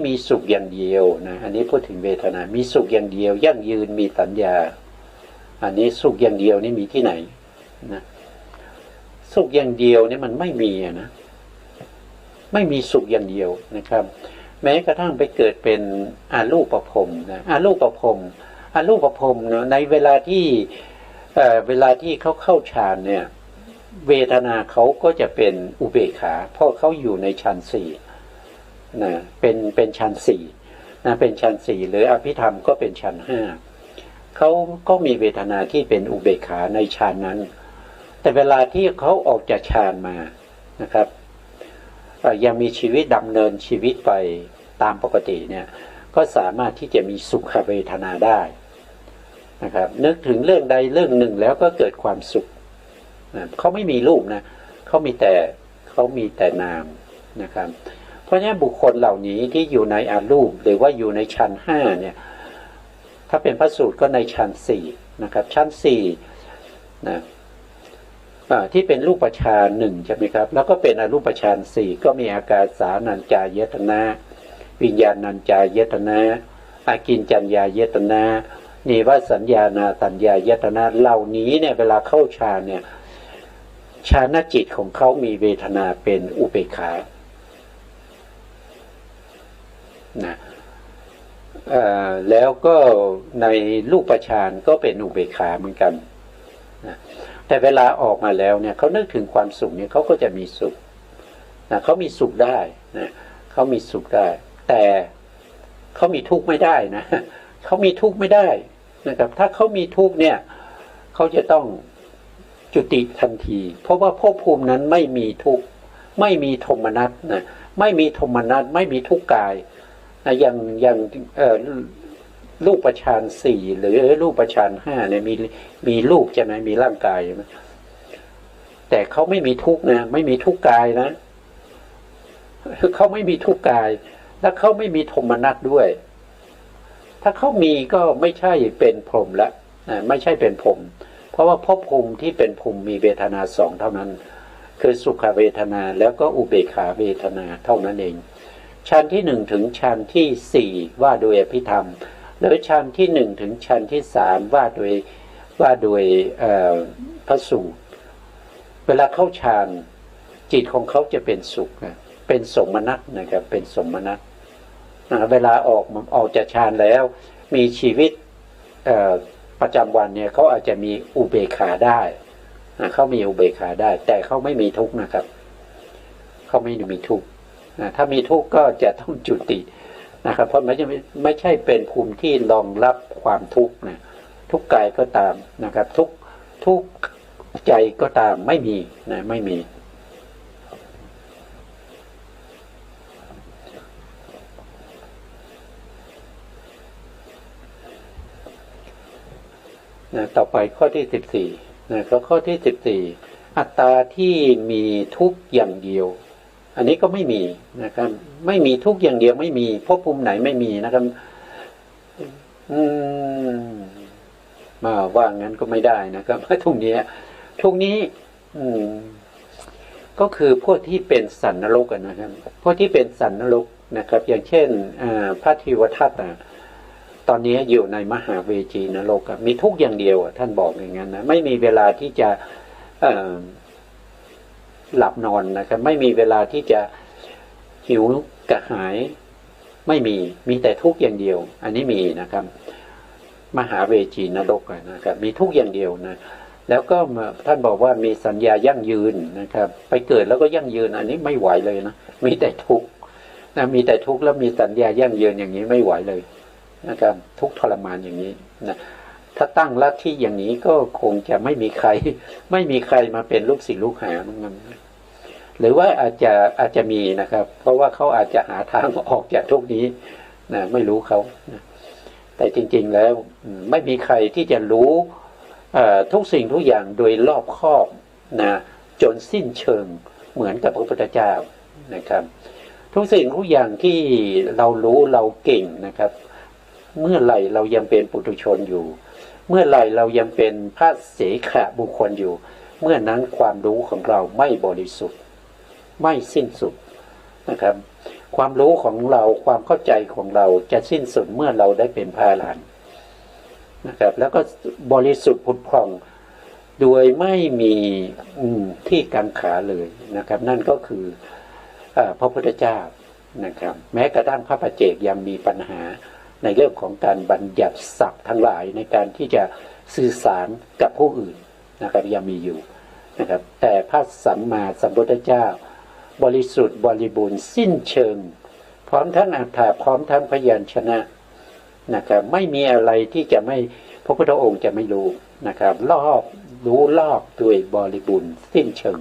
Speaker 1: มีสุขอย่างเดียวนะอันนี้พูดถึงเวทนามีสุขอย่างเดียวยั่งยืนมีสัญญาอันนี้สุขอย่างเดียวนี่มีที่ไหนนะสุขอย่างเดียวนี่มันไม่มีนะไม่มีสุขอย่างเดียวนะครับแม้กระทั่งไปเกิดเป็นอารูปภพนะอารูปภพนะในเวลาที่เขาเข้าฌานเนี่ยเวทนาเขาก็จะเป็นอุเบกขาเพราะเขาอยู่ในฌาน4นะเป็นฌาน4นะเป็นฌาน4หรืออภิธรรมก็เป็นฌาน5เขาก็มีเวทนาที่เป็นอุเบกขาในฌานนั้นแต่เวลาที่เขาออกจากฌานมานะครับยังมีชีวิตดำเนินชีวิตไปตามปกติเนี่ยก็สามารถที่จะมีสุขเวทนาได้นะครับนึกถึงเรื่องใดเรื่องหนึ่งแล้วก็เกิดความสุขนะเขาไม่มีรูปนะเขามีแต่นามนะครับพ ราะฉะนั้นบุคคลเหล่านี้ที่อยู่ในอารูปหรือว่าอยู่ในชั้นห้าเนี่ยถ้าเป็นพระสูตรก็ในชั้นสี่นะครับชั้นสี่นะที่เป็นรูปฌานหนึ่งใช่ไหมครับแล้วก็เป็นอรูปฌานสี่ก็มีอาการสานัญจายตนะวิญญาณัญจายตนะอากินจัญญายตนะนิวสัญญานาสัญญายตนะเหล่านี้เนี่ยเวลาเข้าฌานเนี่ยฌานจิตของเขามีเวทนาเป็นอุเบกขานะแล้วก็ในรูปฌานก็เป็นอุเบกขาเหมือนกันนะแต่เวลาออกมาแล้วเนี่ยเขานึกถึงความสุขเนี่ยเขาก็จะมีสุขนะเขามีสุขได้นะเขามีสุขได้แต่เขามีทุกข์ไม่ได้นะเขามีทุกข์ไม่ได้นะครับถ้าเขามีทุกข์เนี่ยเขาจะต้องจุติทันทีเพราะว่าภพภูมินั้นไม่มีทุกข์ไม่มีโทมนัสนะไม่มีโทมนัสไม่มีทุกข์กายนะอย่างรูปฌานสี่หรือรูปฌานห้าเนี่ยมีรูปใช่ไหมมีร่างกายใช่ไหมแต่เขาไม่มีทุกข์นะไม่มีทุกข์กายนะเขาไม่มีทุกข์กายและเขาไม่มีโทมนัสด้วยถ้าเขามีก็ไม่ใช่เป็นพรหมละไม่ใช่เป็นพรหมเพราะว่าภพภูมิที่เป็นพรหมมีเวทนาสองเท่านั้นคือสุขเวทนาแล้วก็อุเบกขาเวทนาเท่านั้นเองชั้นที่หนึ่งถึงชั้นที่สี่ว่าโดยอภิธรรมหรือชั้นที่หนึ่งถึงชั้นที่สามว่าโดยพระสูตรเวลาเข้าฌานจิตของเขาจะเป็นสุขนะเป็นสมนัตนะครับเป็นสมนัตเวลาออกจากฌานแล้วมีชีวิตประจำวันเนี่ยเขาอาจจะมีอุเบกขาได้เขามีอุเบกขาได้แต่เขาไม่มีทุกข์นะครับเขาไม่มีทุกข์ถ้ามีทุกข์ก็จะต้องจุตินะครับเพราะไม่ใช่เป็นภูมิที่รองรับความทุกข์นะทุกข์กายก็ตามนะครับทุกข์ใจก็ตามไม่มีนะไม่มีนะต่อไปข้อที่14นะข้อที่14อัตตาที่มีทุกข์อย่างเดียวอันนี้ก็ไม่มีนะครับไม่มีทุกข์อย่างเดียวไม่มีภพภูมิไหนไม่มีนะครับมาว่างั้นก็ไม่ได้นะครับเพราะทุกนี้ก็คือพวกที่เป็นสันนรกนะครับพวกที่เป็นสันนรกนะครับอย่างเช่นพระทิวทัตตอนนี้อยู่ในมหาเวจีนรกมีทุกอย่างเดียวท่านบอกอย่างนั้นนะไม่มีเวลาที่จะหลับนอนนะครับไม่มีเวลาที่จะหิวกระหายไม่มีแต่ทุกอย่างเดียวอันนี้มีนะครับมหาเวจีนรกนะครับมีทุกอย่างเดียวนะแล้วก็ท่านบอกว่ามีสัญญายั่งยืนนะครับไปเกิดแล้วก็ยั่งยืนอันนี้ไม่ไหวเลยนะมีแต่ทุกข์นะมีแต่ทุกข์แล้วมีสัญญายั่งยืนอย่างนี้ไม่ไหวเลยนะครับทุกทรมานอย่างนี้นะถ้าตั้งลัทธิอย่างนี้ก็คงจะไม่มีใครมาเป็นลูกศิษย์ลูกหามันหรือว่าอาจจะมีนะครับเพราะว่าเขาอาจจะหาทางออกจากทุกนี้นะไม่รู้เขานะแต่จริงๆแล้วไม่มีใครที่จะรู้ทุกสิ่งทุกอย่างโดยรอบคอบนะจนสิ้นเชิงเหมือนกับพระพุทธเจ้านะครับทุกสิ่งทุกอย่างที่เรารู้เราเก่งนะครับเมื่อไหร่เรายังเป็นปุถุชนอยู่เมื่อไหร่เรายังเป็นพระเสขบุคคลอยู่เมื่อนั้นความรู้ของเราไม่บริสุทธิ์ไม่สิ้นสุดนะครับความรู้ของเราความเข้าใจของเราจะสิ้นสุดเมื่อเราได้เป็นพระอรหันต์นะครับแล้วก็บริสุทธิ์ผุดผ่องโดยไม่มีที่กังขาเลยนะครับนั่นก็คือพระพุทธเจ้านะครับแม้กระทั่งพระปัจเจกยังมีปัญหาในเรื่องของการบัญญัติศัพท์ทั้งหลายในการที่จะสื่อสารกับผู้อื่นนะครับยังมีอยู่นะครับแต่พระสัมมาสัมพุทธเจ้าบริสุทธิ์บริบูรณ์สิ้นเชิงพร้อมทั้งอรรถะพร้อมทั้งพยัญชนะนะครับไม่มีอะไรที่จะไม่พระพุทธองค์จะไม่รู้นะครับรอบด้วยบริบูรณ์สิ้นเชิง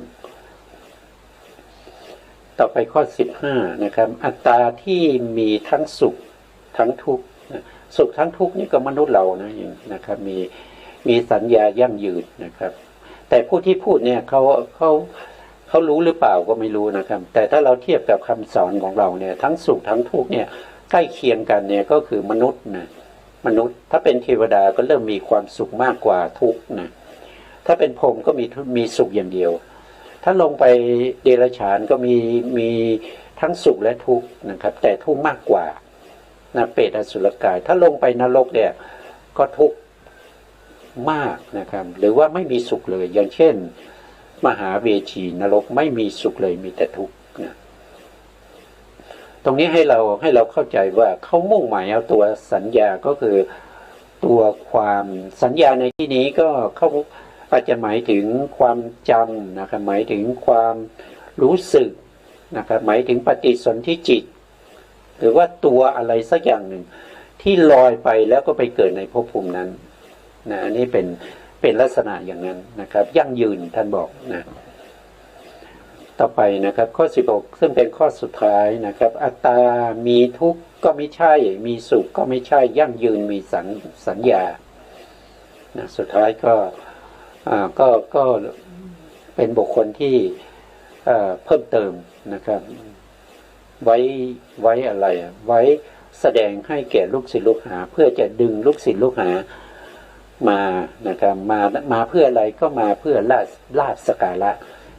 Speaker 1: ต่อไปข้อ15นะครับอัตตาที่มีทั้งสุขทั้งทุกข์สุขทั้งทุกข์นี่ก็มนุษย์เรานะครับมีสัญญายั่งยืนนะครับแต่ผู้ที่พูดเนี่ยเขา เขารู้หรือเปล่าก็ไม่รู้นะครับ แต่ถ้าเราเทียบกับคำสอนของเราเนี่ยทั้งสุขทั้งทุกข์เนี่ยใกล้เคียงกันเนี่ยก็คือมนุษย์นะมนุษย์ถ้าเป็นเทวดาก็เริ่มมีความสุขมากกว่าทุกข์นะถ้าเป็นพรหมก็มีสุขอย่างเดียว ถ้าลงไปเดรัจฉานก็มีทั้งสุขและทุกข์นะครับแต่ทุกข์มากกว่านะเปรตอสุรกายถ้าลงไปนรกเนี่ยก็ทุกข์มากนะครับหรือว่าไม่มีสุขเลยอย่างเช่นมหาเวชีนรกไม่มีสุขเลยมีแต่ทุกข์นะตรงนี้ให้เราเข้าใจว่าเขามุ่งหมายเอาตัวสัญญาก็คือตัวความสัญญาในที่นี้ก็เขาอาจจะหมายถึงความจำนะครับหมายถึงความรู้สึกนะครับหมายถึงปฏิสนธิจิตหรือว่าตัวอะไรสักอย่างหนึ่งที่ลอยไปแล้วก็ไปเกิดในภพภูมินั้นนะอันนี้เป็นลักษณะอย่างนั้นนะครับยั่งยืนท่านบอกนะต่อไปนะครับข้อ16ซึ่งเป็นข้อสุดท้ายนะครับอัตตามีทุกข์ก็ไม่ใช่มีสุขก็ไม่ใช่ยั่งยืนมีสัญญานะสุดท้ายก็เป็นบุคคลที่เพิ่มเติมนะครับไว้อะไรไว้แสดงให้แก่ลูกศิษย์ลูกหาเพื่อจะดึงลูกศิษย์ลูกหามานะครับมาเพื่ออะไรก็มาเพื่อลาภสักการะ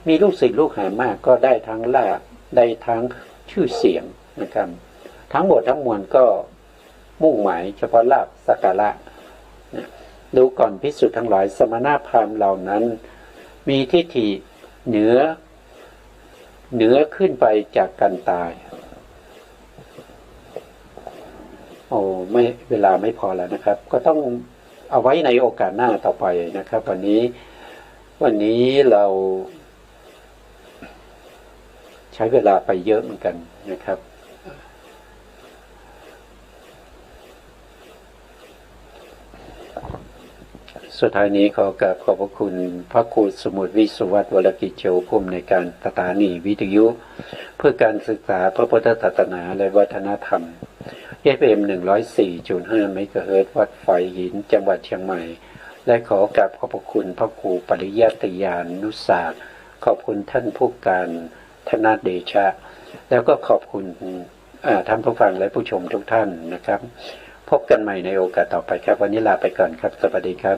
Speaker 1: มีลูกศิษย์ลูกหามากก็ได้ทั้งลาภได้ทั้งชื่อเสียงนะครับทั้งหมดทั้งมวลก็มุ่งหมายเฉพาะลาภสักการะดูก่อนภิกษุทั้งหลายสมณพราหมณ์เหล่านั้นมีทิฏฐิเหนือขึ้นไปจากการตายไม่เวลาไม่พอแล้วนะครับก็ต้องเอาไว้ในโอกาสหน้าต่อไปนะครับวันนี้เราใช้เวลาไปเยอะเหมือนกันนะครับสุดท้ายนี้ขอกราบขอบพระคุณพระครูสมุทรวิสุวัตรวรกิจโจผู้อำนวยการสถานีวิทยุเพื่อการศึกษาพระพุทธศาสนาและวัฒนธรรม FM 104.5 เมกะเฮิรตซ์วัดไฟหินจังหวัดเชียงใหม่และขอกราบขอบพระคุณพระครูปริยัติยานุศาสตร์ขอบคุณท่านผู้การธนเดชะแล้วก็ขอบคุณท่านผู้ฟังและผู้ชมทุกท่านนะครับพบกันใหม่ในโอกาสต่อไปครับวันนี้ลาไปก่อนครับสวัสดีครับ